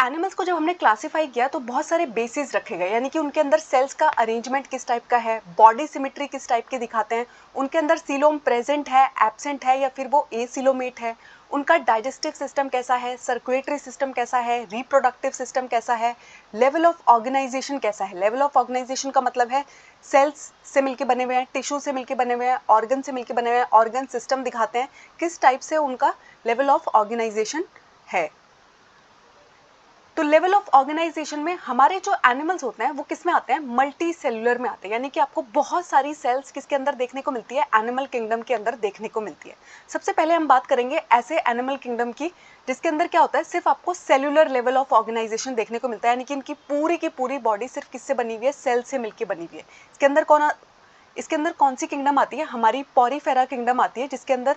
Animals को जब हमने क्लासिफाई किया तो बहुत सारे बेसिस रखे गए, यानी कि उनके अंदर सेल्स का अरेंजमेंट किस टाइप का है, बॉडी सिमेट्री किस टाइप के दिखाते हैं, उनके अंदर सीलोम प्रेजेंट है, एब्सेंट है या फिर वो एसिलोमेट है, उनका डाइजेस्टिव सिस्टम कैसा है, सर्कुलेटरी सिस्टम कैसा है, रिप्रोडक्टिव सिस्टम कैसा है, लेवल ऑफ ऑर्गेनाइजेशन कैसा है। लेवल ऑफ ऑर्गेनाइजेशन का मतलब है सेल्स से मिलके बने हुए हैं, टिश्यू से मिलके बने हुए हैं, ऑर्गन से मिलके बने हुए हैं, ऑर्गन सिस्टम दिखाते हैं किस टाइप से उनका लेवल ऑफ ऑर्गेनाइजेशन है। तो लेवल ऑफ ऑर्गेनाइजेशन में हमारे जो एनिमल्स होते हैं वो किस में आते हैं, मल्टी सेलुलर में आते हैं, यानी कि आपको बहुत सारी सेल्स किसके अंदर देखने को मिलती है, एनिमल किंगडम के अंदर देखने को मिलती है। सबसे पहले हम बात करेंगे ऐसे एनिमल किंगडम की जिसके अंदर क्या होता है, सिर्फ आपको सेलुलर लेवल ऑफ ऑर्गेनाइजेशन देखने को मिलता है, यानी कि इनकी पूरी की पूरी बॉडी सिर्फ किससे बनी हुई है, सेल से मिलकर बनी हुई है। इसके अंदर कौन सी किंगडम आती है, हमारी पॉरीफेरा किंगडम आती है, जिसके अंदर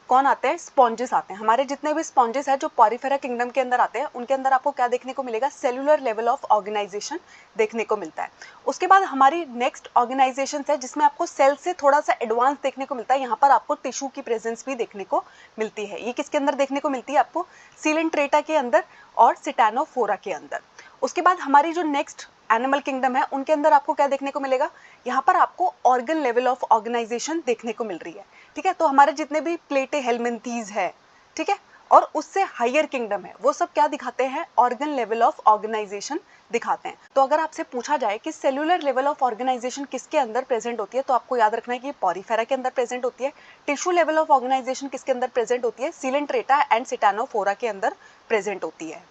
कौन आते हैं, स्पॉन्जेस आते हैं। हमारे जितने भी स्पॉन्जेस हैं जो पॉरीफेरा किंगडम के अंदर आते हैं उनके अंदर आपको क्या देखने को मिलेगा, सेलुलर लेवल ऑफ ऑर्गेनाइजेशन देखने को मिलता है। उसके बाद हमारी नेक्स्ट ऑर्गेनाइजेशन है जिसमें आपको सेल से थोड़ा सा एडवांस देखने को मिलता है। यहाँ पर आपको टिश्यू की प्रेजेंस भी देखने को मिलती है। ये किसके अंदर देखने को मिलती है, आपको सीलेंट्रेटा के अंदर और सिटानोफोरा के अंदर। उसके बाद हमारी जो नेक्स्ट एनिमल किंगडम है उनके अंदर आपको क्या देखने को मिलेगा, यहाँ पर आपको ऑर्गन लेवल ऑफ ऑर्गेनाइजेशन देखने को मिल रही है। ठीक है, तो हमारे जितने भी प्लेटे हेलमिंथीज है, ठीक है, और उससे हायर किंगडम है, वो सब क्या दिखाते हैं, ऑर्गन लेवल ऑफ ऑर्गेनाइजेशन दिखाते हैं। तो अगर आपसे पूछा जाए कि सेलुलर लेवल ऑफ ऑर्गेनाइजेशन किसके अंदर प्रेजेंट होती है, तो आपको याद रखना है कि पॉरीफेरा के अंदर प्रेजेंट होती है। टिश्यू लेवल ऑफ ऑर्गेनाइजेशन किसके अंदर प्रेजेंट होती है, सीलेंट्रेटा एंड सिटानोफोरा के अंदर प्रेजेंट होती है।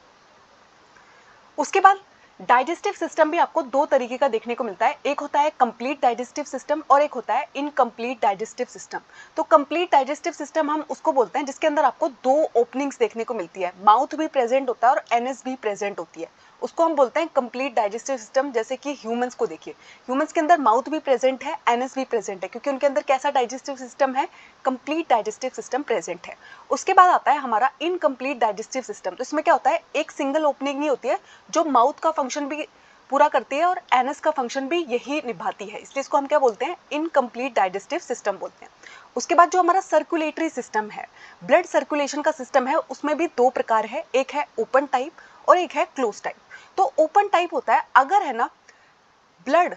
उसके बाद डाइजेस्टिव सिस्टम भी आपको दो तरीके का देखने को मिलता है, एक होता है कंप्लीट डाइजेस्टिव सिस्टम और एक होता है इनकम्प्लीट डाइजेस्टिव सिस्टम। तो कंप्लीट डाइजेस्टिव सिस्टम हम उसको बोलते हैं जिसके अंदर आपको दो ओपनिंग्स देखने को मिलती है, माउथ भी प्रेजेंट होता है और एनएस भी प्रेजेंट होती है, उसको हम बोलते हैं कंप्लीट डाइजेस्टिव सिस्टम। जैसे कि ह्यूमंस को देखिए, ह्यूमंस के अंदर माउथ भी प्रेजेंट है, एनएस भी प्रेजेंट है, क्योंकि उनके अंदर कैसा डाइजेस्टिव सिस्टम है, कंप्लीट डाइजेस्टिव सिस्टम प्रेजेंट है। उसके बाद आता है हमारा इनकम्प्लीट डाइजेस्टिव सिस्टम। तो इसमें क्या होता है, एक सिंगल ओपनिंग नहीं होती है जो माउथ का फंक्शन भी पूरा करती है और एनएस का फंक्शन भी यही निभाती है, इसलिए इसको हम क्या बोलते हैं, इनकम्प्लीट डाइजेस्टिव सिस्टम बोलते हैं। उसके बाद जो हमारा सर्कुलेटरी सिस्टम है, ब्लड सर्कुलेशन का सिस्टम है, उसमें भी दो प्रकार है, एक है ओपन टाइप और एक है क्लोज टाइप। तो ओपन टाइप होता है अगर है ना ब्लड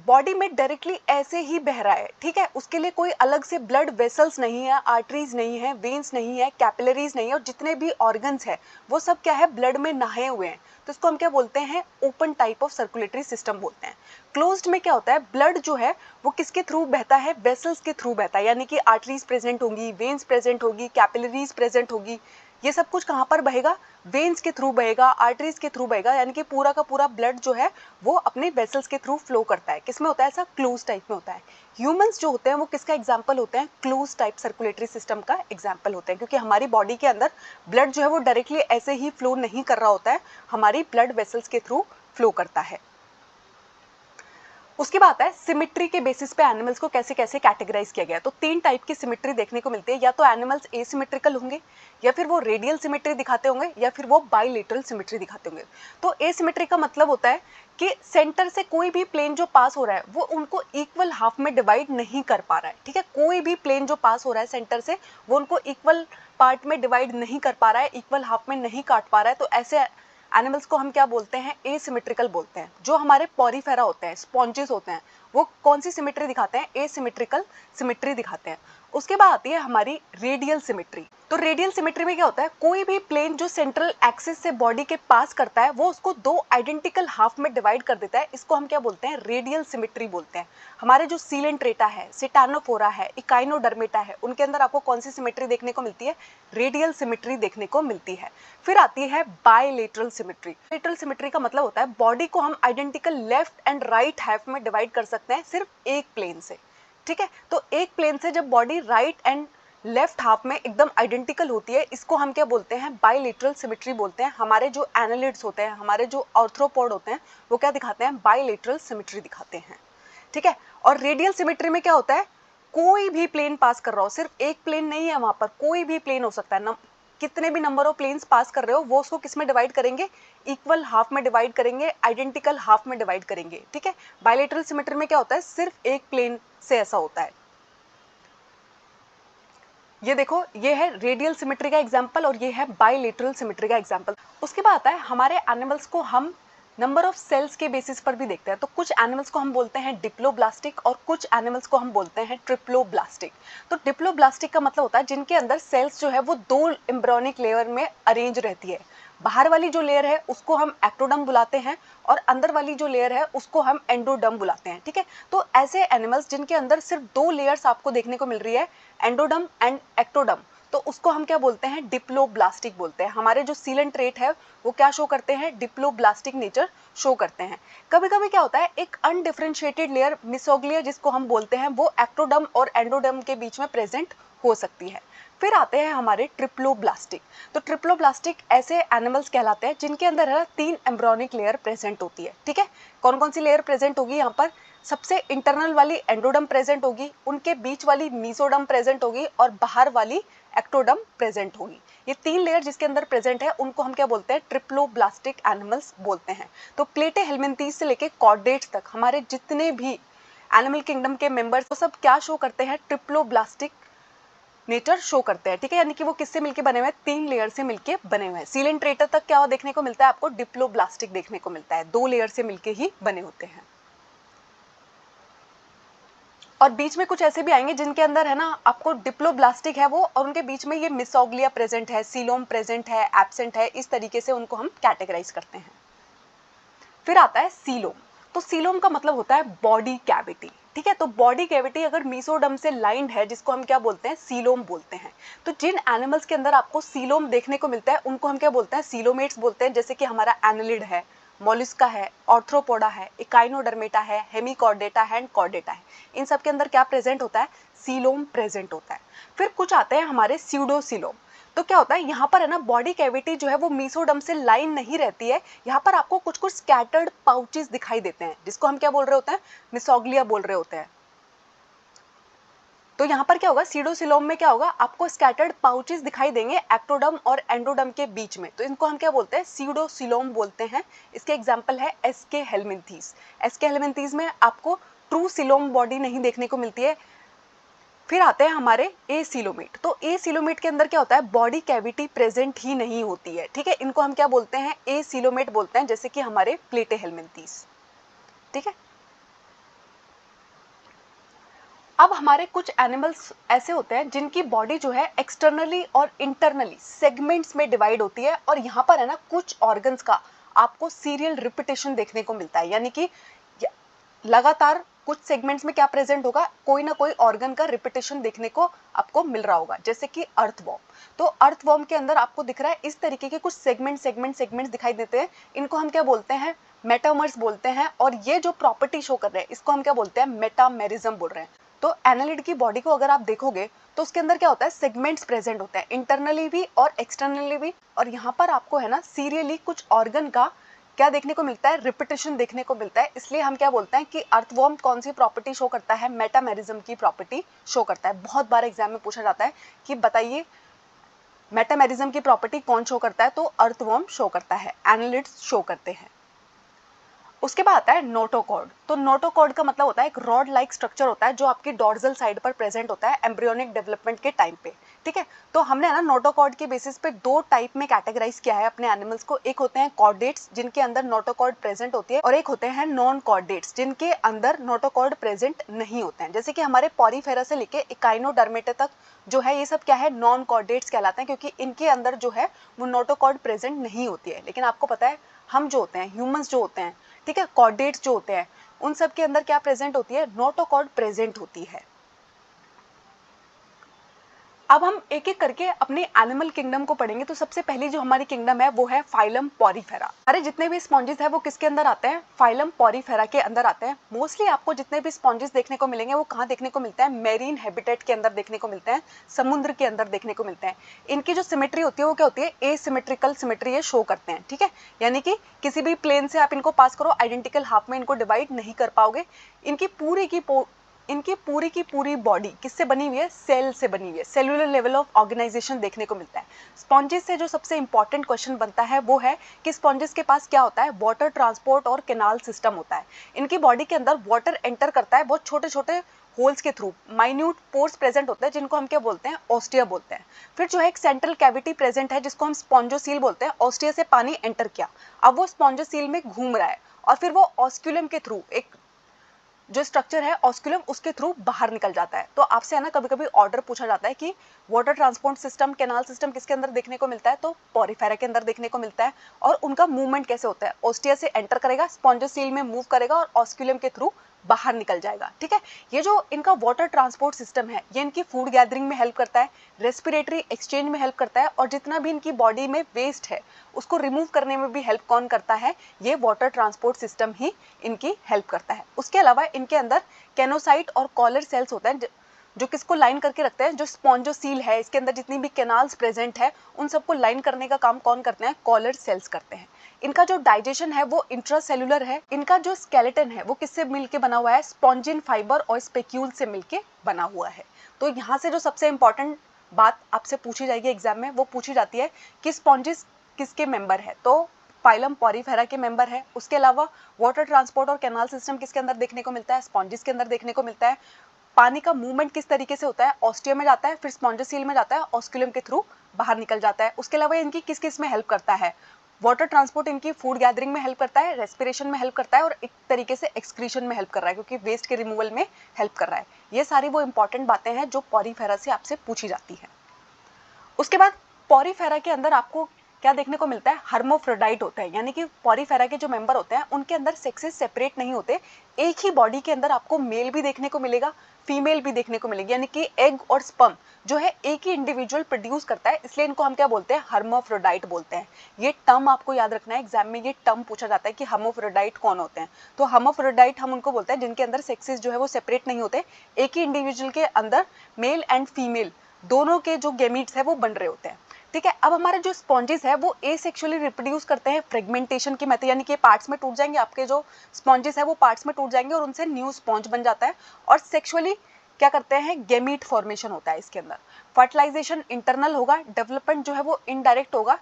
बॉडी में डायरेक्टली ऐसे ही बह रहा है, ठीक है, उसके लिए कोई अलग से ब्लड वेसल्स नहीं है, आर्टरीज नहीं है, वेन्स नहीं है, कैपिलरीज नहीं है, और जितने भी ऑर्गन्स है वो सब क्या है, ब्लड में नहाए हुए हैं, तो इसको हम क्या बोलते हैं, open type of circulatory system बोलते हैं। क्लोज्ड में क्या होता है, ब्लड जो है वो किसके थ्रू बहता है, वेसल्स के थ्रू बहता है, यानी कि आर्टरीज प्रेजेंट होंगी, वेन्स प्रेजेंट होगी, कैपिलरीज प्रेजेंट होगी, ये सब कुछ कहाँ पर बहेगा, वेन्स के थ्रू बहेगा, आर्टरीज के थ्रू बहेगा, यानी कि पूरा का पूरा ब्लड जो है वो अपने वेसल्स के थ्रू फ्लो करता है। किसमें होता है ऐसा, क्लोज टाइप में होता है। ह्यूमंस जो होते हैं वो किसका एग्जाम्पल होते हैं, क्लोज टाइप सर्कुलेटरी सिस्टम का एग्जाम्पल होते हैं, क्योंकि हमारी बॉडी के अंदर ब्लड जो है वो डायरेक्टली ऐसे ही फ्लो नहीं कर रहा होता है, हमारी ब्लड वेसल्स के थ्रू फ्लो करता है। उसके बाद है सिमिट्री के बेसिस पे एनिमल्स को कैसे कैसे कैटेगराइज किया गया। तो तीन टाइप की सिमिट्री देखने को मिलती है, या तो एनिमल्स एसिमेट्रिकल होंगे, या फिर वो रेडियल सिमिट्री दिखाते होंगे, या फिर वो बाइलेटरल सिमिट्री दिखाते होंगे। तो एसिमेट्री का मतलब होता है कि सेंटर से कोई भी प्लेन जो पास हो रहा है वो उनको इक्वल हाफ में डिवाइड नहीं कर पा रहा है, ठीक है, कोई भी प्लेन जो पास हो रहा है सेंटर से वो उनको इक्वल पार्ट में डिवाइड नहीं कर पा रहा है, इक्वल हाफ में नहीं काट पा रहा है, तो ऐसे एनिमल्स को हम क्या बोलते हैं, एसिमेट्रिकल बोलते हैं। जो हमारे पॉरीफेरा होते हैं, स्पॉन्जेस होते हैं, वो कौन सी सिमेट्री दिखाते हैं, एसिमेट्रिकल सिमेट्री दिखाते हैं। उसके बाद आती है हमारी रेडियल सिमेट्री। तो रेडियल सिमेट्री में क्या होता है, कोई भी प्लेन जो सेंट्रल एक्सिस से बॉडी के पास करता है वो उसको दो आइडेंटिकल हाफ में डिवाइड कर देता है, इसको हम क्या बोलते हैं, रेडियल सिमेट्री बोलते हैं। हमारे जो सीलेंट्रेटा है, सिटानोफोरा है, इकाइनोडर्मेटा है, उनके अंदर आपको कौन सी सिमेट्री देखने को मिलती है, रेडियल सिमेट्री देखने को मिलती है। फिर आती है बायलेटरल सिमेट्री। लेटरल सिमेट्री का मतलब होता है बॉडी को हम identical left and right half में डिवाइड कर सकते हैं सिर्फ एक प्लेन से, ठीक है। तो एक प्लेन से जब body right and left half में एकदम आइडेंटिकल होती है, इसको हम क्या बोलते हैं, बायलेटरल सिमेट्री बोलते हैं। हमारे जो एनालिड्स होते हैं, हमारे जो आर्थ्रोपोड होते हैं, वो क्या दिखाते हैं, बायलेटरल सिमेट्री दिखाते हैं, ठीक है। और रेडियल सिमेट्री में क्या होता है, कोई भी प्लेन पास कर रहा हो, सिर्फ एक प्लेन नहीं है, वहां पर कोई भी प्लेन हो सकता है, कितने भी नंबर ऑफ प्लेन्स पास कर रहे हो वो उसको किस में डिवाइड करेंगे, इक्वल हाफ में डिवाइड करेंगे, आइडेंटिकल हाफ में डिवाइड करेंगे, ठीक है। बायलेटरल सिमेट्री में क्या होता है, सिर्फ एक प्लेन से ऐसा होता है। ये देखो, ये है रेडियल सिमेट्री का एग्जाम्पल और ये है बायलेटरल सिमेट्री का एग्जाम्पल। उसके बाद आता है हमारे एनिमल्स को हम नंबर ऑफ सेल्स के बेसिस पर भी देखते हैं। तो कुछ एनिमल्स को हम बोलते हैं डिप्लोब्लास्टिक और कुछ एनिमल्स को हम बोलते हैं ट्रिप्लोब्लास्टिक। तो डिप्लोब्लास्टिक का मतलब होता है जिनके अंदर सेल्स जो है वो 2 एम्ब्रियोनिक लेयर में अरेंज रहती है। बाहर वाली जो लेयर है उसको हम एक्टोडर्म बुलाते हैं और अंदर वाली जो लेयर है उसको हम एंडोडर्म बुलाते हैं, ठीक है। तो ऐसे एनिमल्स जिनके अंदर सिर्फ 2 लेयर्स आपको देखने को मिल रही है, एंडोडर्म एंड एक्टोडर्म, तो उसको हम क्या बोलते हैं, डिप्लोब्लास्टिक बोलते हैं। हमारे जो सीलन ट्रेट है वो क्या शो करते हैं, डिप्लोब्लास्टिक नेचर शो करते हैं। कभी कभी क्या होता है, एक अनडिफरेंशिएटेड लेयर मिसोग्लिया जिसको हम बोलते हैं वो एक्टोडर्म और एंडोडर्म के बीच में प्रेजेंट हो सकती है। फिर आते हैं हमारे ट्रिप्लोब्लास्टिक। तो ट्रिप्लोब्लास्टिक ऐसे एनिमल्स कहलाते हैं जिनके अंदर है 3 एम्ब्रियोनिक लेयर प्रेजेंट होती है, ठीक है। कौन कौन सी लेयर प्रेजेंट होगी यहाँ पर, सबसे इंटरनल वाली एंडोडर्म प्रेजेंट होगी, उनके बीच वाली मीसोडर्म प्रेजेंट होगी और बाहर वाली एक्टोडर्म प्रेजेंट होगी। ये 3 लेयर जिसके अंदर प्रेजेंट है उनको हम क्या बोलते हैं, ट्रिप्लोब्लास्टिक एनिमल्स बोलते हैं। तो प्लेटेहेल्मिन्थीस से लेके कॉर्डेट्स तक हमारे जितने भी एनिमल किंगडम के मेंबर्स वो सब क्या शो करते हैं, ट्रिप्लोब्लास्टिक नेचर शो करते हैं, ठीक है। यानी कि वो किससे मिलके बने हुए हैं, 3 लेयर से मिलके बने हुए हैं। सीलेंट्रेटर तक क्या देखने को मिलता है आपको, डिप्लोब्लास्टिक देखने को मिलता है, 2 लेयर से मिलके ही बने होते हैं। और बीच में कुछ ऐसे भी आएंगे जिनके अंदर है ना आपको डिप्लोब्लास्टिक है वो, और उनके बीच में ये मिसोग्लिया प्रेजेंट है, सीलोम प्रेजेंट है, एब्सेंट है, इस तरीके से उनको हम कैटेगराइज करते हैं। फिर आता है सीलोम। तो सीलोम का मतलब होता है बॉडी कैविटी, ठीक है। तो बॉडी कैविटी अगर मीसोडर्म से लाइंड है जिसको हम क्या बोलते हैं, सीलोम बोलते हैं। तो जिन एनिमल्स के अंदर आपको सीलोम देखने को मिलता है उनको हम क्या बोलते हैं, सीलोमेट्स बोलते हैं। जैसे कि हमारा एनालिड है, मोलस्का है, ऑर्थ्रोपोडा है, इकाइनोडर्मेटा है, हेमिकॉर्डेटा है एंड कॉर्डेटा है, इन सब के अंदर क्या प्रेजेंट होता है, सीलोम प्रेजेंट होता है। फिर कुछ आते हैं हमारे स्यूडोसीलोम। तो क्या होता है यहाँ पर है ना, बॉडी कैविटी जो है वो मीसोडर्म से लाइन नहीं रहती है, यहाँ पर आपको कुछ कुछ स्कैटर्ड पाउचेस दिखाई देते हैं जिसको हम क्या बोल रहे होते हैं, मिसोग्लिया बोल रहे होते हैं। तो यहाँ पर क्या होगा, सीडोसिलोम में क्या होगा, आपको स्कैटर्ड पाउचेस दिखाई देंगे एक्टोडर्म और एंडोडर्म के बीच में, तो इनको हम क्या बोलते हैं, सीडोसिलोम बोलते हैं। इसके एग्जाम्पल है एसके हेलमिन्थीस। एसके हेलमिन्थीस में आपको ट्रू सिलोम बॉडी नहीं देखने को मिलती है। फिर आते हैं हमारे ए सिलोमेट। तो ए सिलोमेट के अंदर क्या होता है, बॉडी कैविटी प्रेजेंट ही नहीं होती है, ठीक है। इनको हम क्या बोलते हैं, ए सिलोमेट बोलते हैं, जैसे कि हमारे प्लेटेहेल्मिन्थीस, ठीक है। अब हमारे कुछ एनिमल्स ऐसे होते हैं जिनकी बॉडी जो है एक्सटर्नली और इंटरनली सेगमेंट्स में डिवाइड होती है, और यहाँ पर है ना कुछ ऑर्गन्स का आपको सीरियल रिपीटेशन देखने को मिलता है। यानी कि लगातार कुछ सेगमेंट्स में क्या प्रेजेंट होगा, कोई ना कोई ऑर्गन का रिपीटेशन देखने को आपको मिल रहा होगा, जैसे कि अर्थवॉर्म। तो अर्थवॉर्म के अंदर आपको दिख रहा है इस तरीके के कुछ सेगमेंट्स दिखाई देते हैं, इनको हम क्या बोलते हैं, मेटामर्स बोलते हैं। और ये जो प्रॉपर्टी शो कर रहे हैं इसको हम क्या बोलते हैं, मेटामेरिज्म बोल रहे हैं। तो एनालिड की बॉडी को अगर आप देखोगे तो उसके अंदर क्या होता है, सेगमेंट्स प्रेजेंट होते हैं, इंटरनली भी और एक्सटर्नली भी। और यहाँ पर आपको है ना सीरियली कुछ ऑर्गन का क्या देखने को मिलता है, रिपीटेशन देखने को मिलता है। इसलिए हम क्या बोलते हैं कि अर्थवॉर्म कौन सी प्रॉपर्टी शो करता है, मेटामेरिज्म की प्रॉपर्टी शो करता है। बहुत बार एग्जाम में पूछा जाता है कि बताइए मेटामेरिज्म की प्रॉपर्टी कौन शो करता है, तो अर्थवॉर्म शो करता है, एनालिड्स शो करते हैं। उसके बाद आता है नोटोकॉर्ड। तो नोटोकॉर्ड का मतलब होता है एक रॉड लाइक स्ट्रक्चर होता है जो आपकी डॉर्जल साइड पर प्रेजेंट होता है एम्ब्रियोनिक डेवलपमेंट के टाइम पे, ठीक है। तो हमने ना नोटोकॉर्ड के बेसिस पे 2 टाइप में कैटेगराइज किया है अपने एनिमल्स को। एक होते हैं कॉर्डेट्स जिनके अंदर नोटोकॉर्ड प्रेजेंट होती है, और एक होते हैं नॉन कॉर्डेट्स जिनके अंदर नोटोकॉर्ड प्रेजेंट नहीं होते हैं। जैसे कि हमारे पॉरीफेरा से लेके इकाइनोडर्मेटा तक जो है ये सब क्या है, नॉन कॉर्डेट्स कहलाते हैं, क्योंकि इनके अंदर जो है वो नोटोकॉर्ड प्रेजेंट नहीं होती है। लेकिन आपको पता है हम जो होते हैं, ह्यूमंस जो होते हैं, ठीक है, कॉर्डेट्स जो होते हैं, उन सब के अंदर क्या प्रेजेंट होती है, नोटोकॉर्ड प्रेजेंट होती है। अब हम एक एक करके अपने एनिमल किंगडम को पढ़ेंगे। तो सबसे पहली जो हमारी किंगडम है वो है फाइलम पॉरीफेरा। हमारे जितने भी स्पॉन्जेस है वो किसके अंदर आते हैं, फाइलम पॉरीफेरा के अंदर आते हैं। मोस्टली आपको जितने भी स्पॉन्जेस देखने को मिलेंगे वो कहाँ देखने को मिलते हैं, मेरीन हैबिटेट के अंदर देखने को मिलते हैं, समुद्र के अंदर देखने को मिलते हैं। इनकी जो सिमेट्री होती है वो क्या होती है, एसिमेट्रिकल सिमेट्री ये शो करते हैं, ठीक है। यानी कि किसी भी प्लेन से आप इनको पास करो आइडेंटिकल हाफ में इनको डिवाइड नहीं कर पाओगे। इनकी पूरी की पूरी बॉडी किससे बनी हुई है, सेल से बनी हुई है, सेलुलर लेवल ऑफ ऑर्गेनाइजेशन देखने को मिलता है। स्पॉन्जेस से जो सबसे इंपॉर्टेंट क्वेश्चन बनता है वो है कि स्पॉन्जेस के पास क्या होता है, वाटर ट्रांसपोर्ट और कैनाल सिस्टम होता है। इनकी बॉडी के अंदर वाटर एंटर करता है बहुत छोटे छोटे होल्स के थ्रू माइन्यूट पोर्स प्रेजेंट होते हैं जिनको हम क्या बोलते हैं, ऑस्टिया बोलते हैं। फिर जो है एक सेंट्रल कैविटी प्रेजेंट है जिसको हम स्पॉन्जोसील बोलते हैं। ऑस्टिया से पानी एंटर किया, अब वो स्पॉन्जोसील में घूम रहा है और फिर वो ऑस्क्यूलम के थ्रू, एक जो स्ट्रक्चर है ऑस्क्यूलम, उसके थ्रू बाहर निकल जाता है। तो आपसे है ना कभी कभी ऑर्डर पूछा जाता है कि water transport system, canal system किसके अंदर देखने को मिलता है, तो पॉरीफेरा के अंदर देखने को मिलता है। और उनका मूवमेंट कैसे होता है, ऑस्टिया से एंटर करेगा, स्पॉन्जोसील में मूव करेगा और ऑस्क्यूलम के थ्रू बाहर निकल जाएगा। ठीक है, ये जो इनका वाटर ट्रांसपोर्ट सिस्टम है ये इनकी फूड गैदरिंग में हेल्प करता है, रेस्पिरेटरी एक्सचेंज में हेल्प करता है, और जितना भी इनकी बॉडी में वेस्ट है उसको रिमूव करने में भी हेल्प कौन करता है, ये वाटर ट्रांसपोर्ट सिस्टम ही इनकी हेल्प करता है। उसके अलावा इनके अंदर कैनोसाइट और कॉलर सेल्स होते हैं जो किसको लाइन करके रखते हैं, जो स्पॉन्जोसील है इसके अंदर जितनी भी कैनाल्स प्रेजेंट है उन सबको लाइन करने का काम कौन करते हैं, कॉलर सेल्स करते हैं। इनका जो डाइजेशन है वो इंट्रासेल्युलर है। इनका जो स्केलेटन है वो किससे मिलके बना हुआ है, स्पॉन्जिन फाइबर और स्पेक्यूल से मिलके बना हुआ है। तो यहाँ से जो सबसे इंपॉर्टेंट बात आपसे पूछी जाएगी एग्जाम में वो पूछी जाती है कि स्पॉन्जिस किसके मेंबर है, तो फाइलम पॉरीफेरा के मेंबर है। उसके अलावा वाटर ट्रांसपोर्ट और कैनाल सिस्टम किसके अंदर देखने को मिलता है, स्पॉन्जिस के अंदर देखने को मिलता है। पानी का मूवमेंट किस तरीके से होता है, ऑस्टिया में जाता है, फिर स्पॉन्जोसील में जाता है, ऑस्क्यूलम के थ्रू बाहर निकल जाता है। उसके अलावा इनकी किस किस में हेल्प करता है, वाटर ट्रांसपोर्ट इनकी फूड गैदरिंग में हेल्प करता है, रेस्पिरेशन में हेल्प करता है, और एक तरीके से एक्सक्रीशन में हेल्प कर रहा है क्योंकि वेस्ट के रिमूवल में हेल्प कर रहा है। ये सारी वो इंपॉर्टेंट बातें हैं जो पॉरीफेरा से आपसे पूछी जाती है। उसके बाद पॉरीफेरा के अंदर आपको क्या देखने को मिलता है, हर्मोफ्रोडाइट होता है, यानी कि पॉरीफेरा के जो मेंबर होते हैं उनके अंदर सेक्सेस सेपरेट नहीं होते। एक ही बॉडी के अंदर आपको मेल भी देखने को मिलेगा, फीमेल भी देखने को मिलेगी, यानी कि एग और स्पर्म जो है एक ही इंडिविजुअल प्रोड्यूस करता है, इसलिए इनको हम क्या बोलते हैं, हर्मोफ्रोडाइट बोलते हैं। ये टर्म आपको याद रखना है, एग्जाम में ये टर्म पूछा जाता है कि हर्मोफ्रोडाइट कौन होते हैं। तो हर्मोफ्रोडाइट हम उनको बोलते हैं जिनके अंदर सेक्सेस जो है वो सेपरेट नहीं होते, एक ही इंडिविजुअल के अंदर मेल एंड फीमेल दोनों के जो गेमीट्स है वो बन रहे होते हैं। ठीक है, अब हमारे जो स्पॉन्जेस है वो एसेक्सुअली रिप्रोड्यूस करते हैं फ्रेगमेंटेशन की मेथड, यानी कि पार्ट्स में टूट जाएंगे, आपके जो स्पॉन्जेस है वो पार्ट्स में टूट जाएंगे और उनसे न्यू स्पॉन्ज बन जाता है। और सेक्सुअली क्या करते हैं, गेमीट फॉर्मेशन होता है इसके अंदर। फर्टिलाइजेशन इंटरनल होगा, डेवलपमेंट जो है वो इनडायरेक्ट होगा।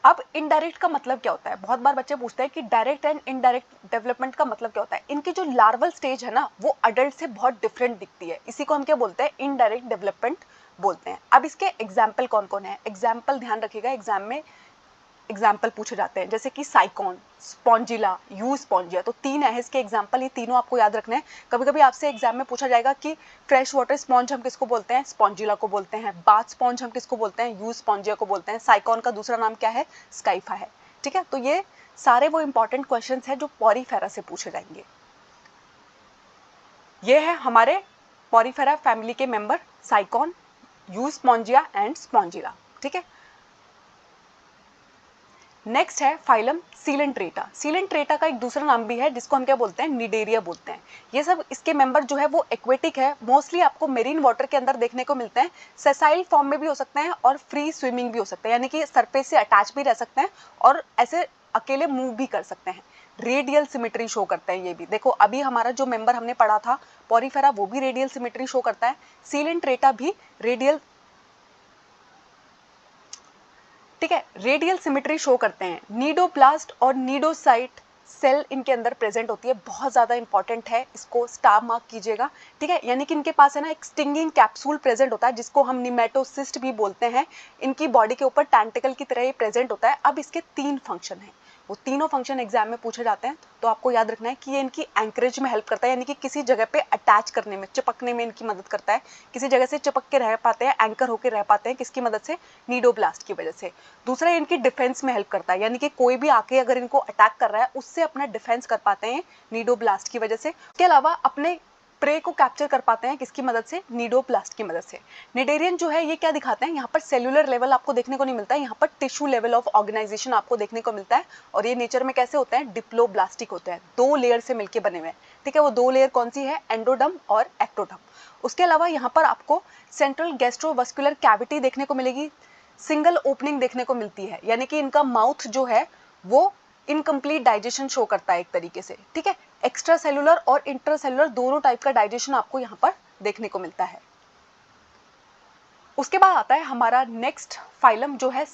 अब इनडायरेक्ट का मतलब क्या होता है, बहुत बार बच्चे पूछते हैं कि डायरेक्ट एंड इनडायरेक्ट डेवलपमेंट का मतलब क्या होता है। इनकी जो लार्वल स्टेज है ना वो अडल्ट से बहुत डिफरेंट दिखती है, इसी को हम क्या बोलते हैं, इनडायरेक्ट डेवलपमेंट बोलते हैं। अब इसके एग्जाम्पल कौन कौन है, एग्जाम्पल ध्यान रखिएगा, एग्जाम में एग्जाम्पल पूछे जाते हैं, जैसे कि साइकॉन, स्पॉन्जिला, यू स्पॉन्जिया। तो तीन है इसके एग्जाम्पल, ये तीनों आपको याद रखने हैं। कभी कभी आपसे एग्जाम में पूछा जाएगा कि फ्रेश वाटर स्पॉन्ज हम किसको बोलते हैं, स्पॉन्जिला को बोलते हैं। बाथ स्पॉन्ज हम किसको बोलते हैं, यू स्पॉन्जिया को बोलते हैं। साइकॉन का दूसरा नाम क्या है, स्काइफा है। ठीक है, तो ये सारे वो इंपॉर्टेंट क्वेश्चन है जो पॉरीफेरा से पूछे जाएंगे। ये है हमारे पॉरीफेरा फैमिली के member, साइकॉन, you Spongia and Spongilla. ठीक है, नेक्स्ट है फाइलम सीलेंट्रेटा। सीलेंट्रेटा का एक दूसरा नाम भी है जिसको हम क्या बोलते हैं, निडेरिया बोलते हैं। ये सब इसके मेंबर जो है वो एक्वेटिक है, मोस्टली आपको मेरीन वाटर के अंदर देखने को मिलते हैं। सेसाइल फॉर्म में भी हो सकते हैं और फ्री स्विमिंग भी हो सकते हैं, यानी कि सरफेस से अटैच भी रह सकते हैं और ऐसे अकेले मूव भी कर सकते हैं। रेडियल सिमेट्री शो करते हैं ये भी, देखो अभी हमारा जो मेंबर हमने पढ़ा था पॉरीफेरा वो भी रेडियल सिमेट्री शो करता है, सीलेंट्रेटा भी रेडियल, ठीक है, रेडियल सिमेट्री शो करते हैं। नीडोप्लास्ट और नीडोसाइट सेल इनके अंदर प्रेजेंट होती है, बहुत ज़्यादा इंपॉर्टेंट है, इसको स्टार मार्क कीजिएगा। ठीक है, यानी कि इनके पास है ना एक स्टिंगिंग कैप्सूल प्रेजेंट होता है जिसको हम निमेटोसिस्ट भी बोलते हैं। इनकी बॉडी के ऊपर टेंटिकल की तरह ये प्रेजेंट होता है। अब इसके तीन फंक्शन हैं, वो तीनों फंक्शन एग्जाम में पूछे जाते हैं, तो आपको याद रखना है कि ये इनकी एंकरेज में हेल्प करता है, यानी कि किसी जगह पे अटैच करने में, चिपकने में इनकी मदद करता है। किसी जगह से चिपक के रह पाते हैं, एंकर होकर रह पाते हैं, किसकी मदद से, नीडोब्लास्ट की वजह से। दूसरा इनकी डिफेंस में हेल्प करता है, यानी कि कोई भी आके अगर इनको अटैक कर रहा है उससे अपना डिफेंस कर पाते हैं नीडोब्लास्ट की वजह से। इसके अलावा अपने प्रे को कैप्चर कर पाते हैं किसकी मदद से, नीडोप्लास्ट की मदद से। निडेरियन जो है ये क्या दिखाते हैं, यहाँ पर सेलुलर लेवल आपको देखने को नहीं मिलता है, यहाँ पर टिश्यू लेवल ऑफ ऑर्गेनाइजेशन आपको देखने को मिलता है। और ये नेचर में कैसे होते हैं, डिप्लोब्लास्टिक होते हैं, दो लेयर से मिलकर बने हुए हैं। ठीक है, वो दो लेयर कौन सी है, एंडोडर्म और एक्टोडर्म। उसके अलावा यहाँ पर आपको सेंट्रल गैस्ट्रोवास्कुलर कैविटी देखने को मिलेगी, सिंगल ओपनिंग देखने को मिलती है, यानी कि इनका माउथ जो है वो इनकम्प्लीट डाइजेशन शो करता है एक तरीके से। ठीक है, एक्स्ट्रा सेलुलर और इंट्रासेलुलर दोनों टाइप का डाइजेशन आपको यहाँ पर देखने को मिलता है। उसके बाद आता है हमारा नेक्स्ट फाइलम जो है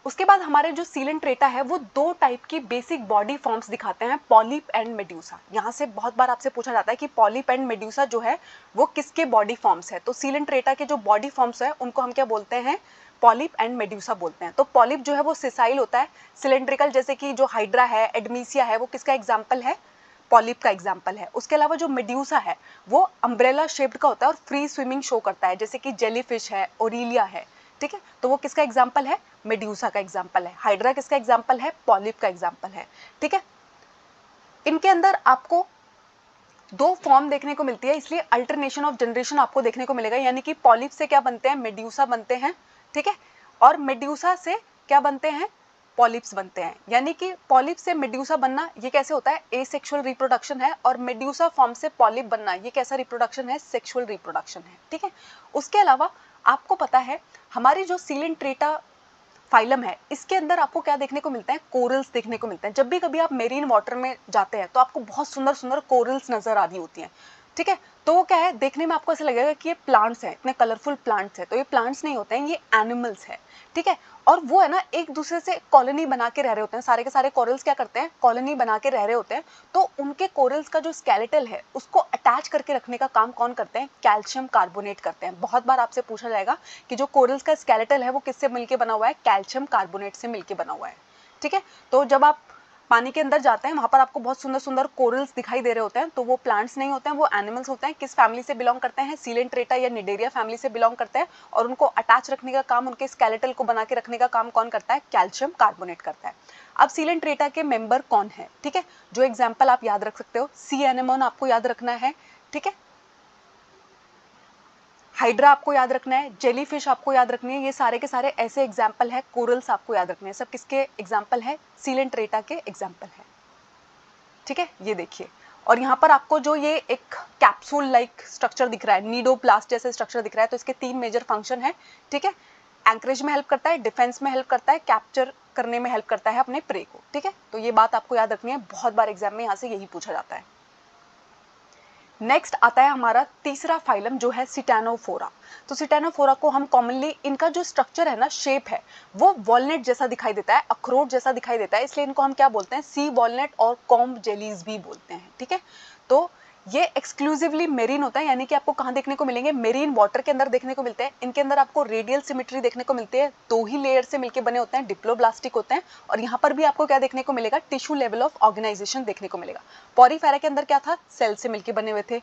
उसके बाद हमारे जो सीलेंट्रेटा है वो दो टाइप की बेसिक बॉडी फॉर्म्स दिखाते हैं, पॉलिप एंड मेड्यूसा। यहाँ से बहुत बार आपसे पूछा जाता है कि पॉलिप एंड मेड्यूसा जो है वो किसके बॉडी फॉर्म्स है। तो सीलेंट्रेटा के जो बॉडी फॉर्म्स है उनको हम क्या बोलते हैं, पॉलिप एंड मेड्यूसा बोलते हैं। तो पॉलिप जो है वो सिसाइल होता है, सिलेंड्रिकल जैसे कि जो हाइड्रा है, एडमीसिया है, वो किसका एग्जाम्पल है, पॉलिप का एग्जाम्पल है। उसके अलावा जो मेड्यूसा है वो अम्ब्रेला शेप्ड का होता है और फ्री स्विमिंग शो करता है, जैसे कि जेलीफिश है, ओरिलिया है, ठीक है। तो वो किसका एग्जाम्पल है, मेड्यूसा का एग्जाम्पल है। हाइड्रा किसका एग्जाम्पल है, पॉलिप का एग्जाम्पल है, ठीक है। इनके अंदर आपको दो फॉर्म देखने को मिलती है, इसलिए अल्टरनेशन ऑफ जनरेशन आपको देखने को मिलेगा, यानी कि पॉलिप से क्या बनते हैं, मेड्यूसा बनते हैं, ठीक है, और मेड्यूसा से क्या बनते हैं, पॉलिप्स बनते हैं। यानी कि पॉलिप से मेड्यूसा बनना ये कैसे होता है, एसेक्सुअल रिप्रोडक्शन है, और मेड्यूसा फॉर्म से पॉलिप बनना ये कैसा रिप्रोडक्शन है, सेक्सुअल रिप्रोडक्शन है, ठीक है। उसके अलावा आपको पता है हमारी जो सीलेंट्रेटा फाइलम है इसके अंदर आपको क्या देखने को मिलता है, कोरल्स देखने को मिलते हैं। जब भी कभी आप मेरीन वाटर में जाते हैं तो आपको बहुत सुंदर सुंदर कोरल्स नजर आ रही होती हैं, ठीक है। तो वो क्या है, देखने में आपको ऐसा लगेगा कि ये प्लांट्स हैं, इतने कलरफुल प्लांट्स हैं। तो ये प्लांट्स नहीं होते हैं, ये एनिमल्स हैं, ठीक है। और वो है ना एक दूसरे से कॉलोनी बना के रह रहे होते हैं, सारे के सारे कोरल्स क्या करते हैं, कॉलोनी बना के रह रहे होते हैं। तो उनके कोरल्स का जो स्केलेटल है उसको अटैच करके रखने का काम कौन करते हैं, कैल्शियम कार्बोनेट करते हैं। बहुत बार आपसे पूछा जाएगा कि जो कोरल्स का स्केलेटल है वो किससे मिलके बना हुआ है, कैल्शियम कार्बोनेट से मिलके बना हुआ है, ठीक है। तो जब आप पानी के अंदर जाते हैं वहां पर आपको बहुत सुंदर सुंदर कोरल्स दिखाई दे रहे होते हैं, तो वो प्लांट्स नहीं होते हैं, वो एनिमल्स होते हैं। किस फैमिली से बिलोंग करते हैं, सीलेंट्रेटा या निडेरिया फैमिली से बिलोंग करते हैं। और उनको अटैच रखने का काम, उनके स्केलेटल को बना के रखने का काम कौन करता है, कैल्शियम कार्बोनेट करता है। अब सीलेंट्रेटा के मेंबर कौन है, ठीक है, जो एग्जाम्पल आप याद रख सकते हो, सी एनेमोन आपको याद रखना है, ठीक है, हाइड्रा आपको याद रखना है, जेलीफिश आपको याद रखनी है। ये सारे के सारे ऐसे एग्जाम्पल है, कोरल्स आपको याद रखने हैं, सब किसके एग्जाम्पल है, सीलेंट्रेटा के एग्जाम्पल है, ठीक है। ये देखिए, और यहाँ पर आपको जो ये एक कैप्सूल लाइक स्ट्रक्चर दिख रहा है, नीडोप्लास्ट जैसे स्ट्रक्चर दिख रहा है, तो इसके तीन मेजर फंक्शन है, ठीक है। एंकरेज में हेल्प करता है, डिफेंस में हेल्प करता है, कैप्चर करने में हेल्प करता है अपने प्रे को, ठीक है। तो ये बात आपको याद रखनी है, बहुत बार एग्जाम में यहाँ से यही पूछा जाता है। नेक्स्ट आता है हमारा तीसरा फाइलम जो है सिटानोफोरा। तो सिटानोफोरा को हम कॉमनली, इनका जो स्ट्रक्चर है ना, शेप है, वो वॉलनट जैसा दिखाई देता है, अखरोट जैसा दिखाई देता है, इसलिए इनको हम क्या बोलते हैं, सी वॉलनट और कॉम्ब जेलीज भी बोलते हैं, ठीक है। तो ये एक्सक्लूसिवली मेरीन होता है, यानी कि आपको कहाँ देखने को मिलेंगे, मेरीन वाटर के अंदर देखने को मिलते हैं। इनके अंदर आपको रेडियल सिमेट्री देखने को मिलती है, दो ही लेयर से मिलकर बने होते हैं, डिप्लोब्लास्टिक होते हैं। और यहाँ पर भी आपको क्या देखने को मिलेगा, टिश्यू लेवल ऑफ ऑर्गेनाइजेशन देखने को मिलेगा। पॉरीफेरा के अंदर क्या था, सेल से मिलकर बने हुए थे।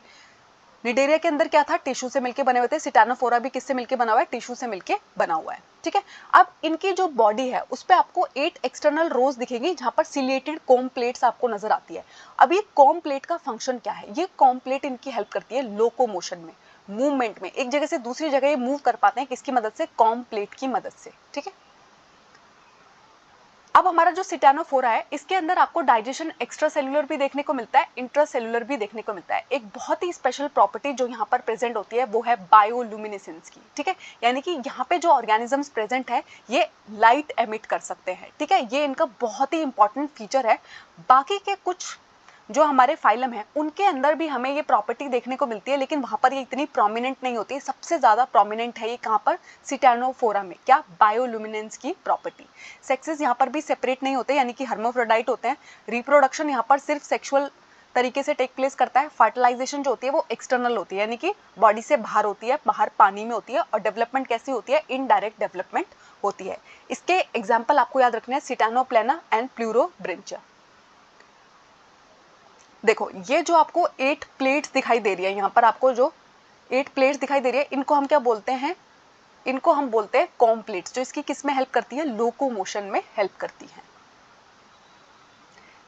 निडेरिया के अंदर क्या था, टिश्यू से मिलके बने हुए थे। सिटानोफोरा भी किससे मिलके बना हुआ है, टिश्यू से मिलके बना हुआ है, ठीक है। अब इनकी जो बॉडी है उस पे आपको 8 एक्सटर्नल रोज दिखेगी, जहां पर सिलिएटेड कॉम प्लेट्स आपको नजर आती है। अब ये कॉम प्लेट का फंक्शन क्या है, ये कॉम प्लेट इनकी हेल्प करती है लोकोमोशन में, मूवमेंट में, एक जगह से दूसरी जगह ये मूव कर पाते हैं, किसकी मदद से, कॉम प्लेट की मदद से, ठीक है। अब हमारा जो सिटानोफोरा है इसके अंदर आपको डाइजेशन एक्स्ट्रा सेलुलर भी देखने को मिलता है, इंट्रा सेलुलर भी देखने को मिलता है। एक बहुत ही स्पेशल प्रॉपर्टी जो यहाँ पर प्रेजेंट होती है वो है बायोलुमिनेसेंस की, ठीक है। यानी कि यहाँ पे जो ऑर्गेनिजम्स प्रेजेंट है ये लाइट एमिट कर सकते हैं, ठीक है, ये इनका बहुत ही इंपॉर्टेंट फीचर है। बाकी के कुछ जो हमारे फाइलम है उनके अंदर भी हमें ये प्रॉपर्टी देखने को मिलती है, लेकिन वहां पर ये इतनी प्रोमिनेंट नहीं होती। सबसे ज्यादा प्रोमिनेंट है ये कहाँ पर, सिटानोफोरा में, क्या, बायोलुमिनेंस की प्रॉपर्टी। सेक्सेस यहाँ पर भी सेपरेट नहीं होते, यानी कि हर्माफ्रोडाइट होते हैं। रिप्रोडक्शन यहाँ पर सिर्फ सेक्सुअल तरीके से टेक प्लेस करता है। फर्टिलाइजेशन जो होती है वो एक्सटर्नल होती है, यानी कि बॉडी से बाहर होती है, बाहर पानी में होती है। और डेवलपमेंट कैसी होती है, इनडायरेक्ट डेवलपमेंट होती है। इसके एग्जाम्पल आपको याद रखने हैं, सिटानोप्लेना एंड प्लूरोब्रिंचा। देखो ये जो आपको 8 प्लेट्स दिखाई दे रही है, यहाँ पर आपको जो 8 प्लेट्स दिखाई दे रही है, इनको हम क्या बोलते हैं, इनको हम बोलते हैं कॉम प्लेट्स, जो इसकी किस में हेल्प करती है, लोकोमोशन में हेल्प करती है।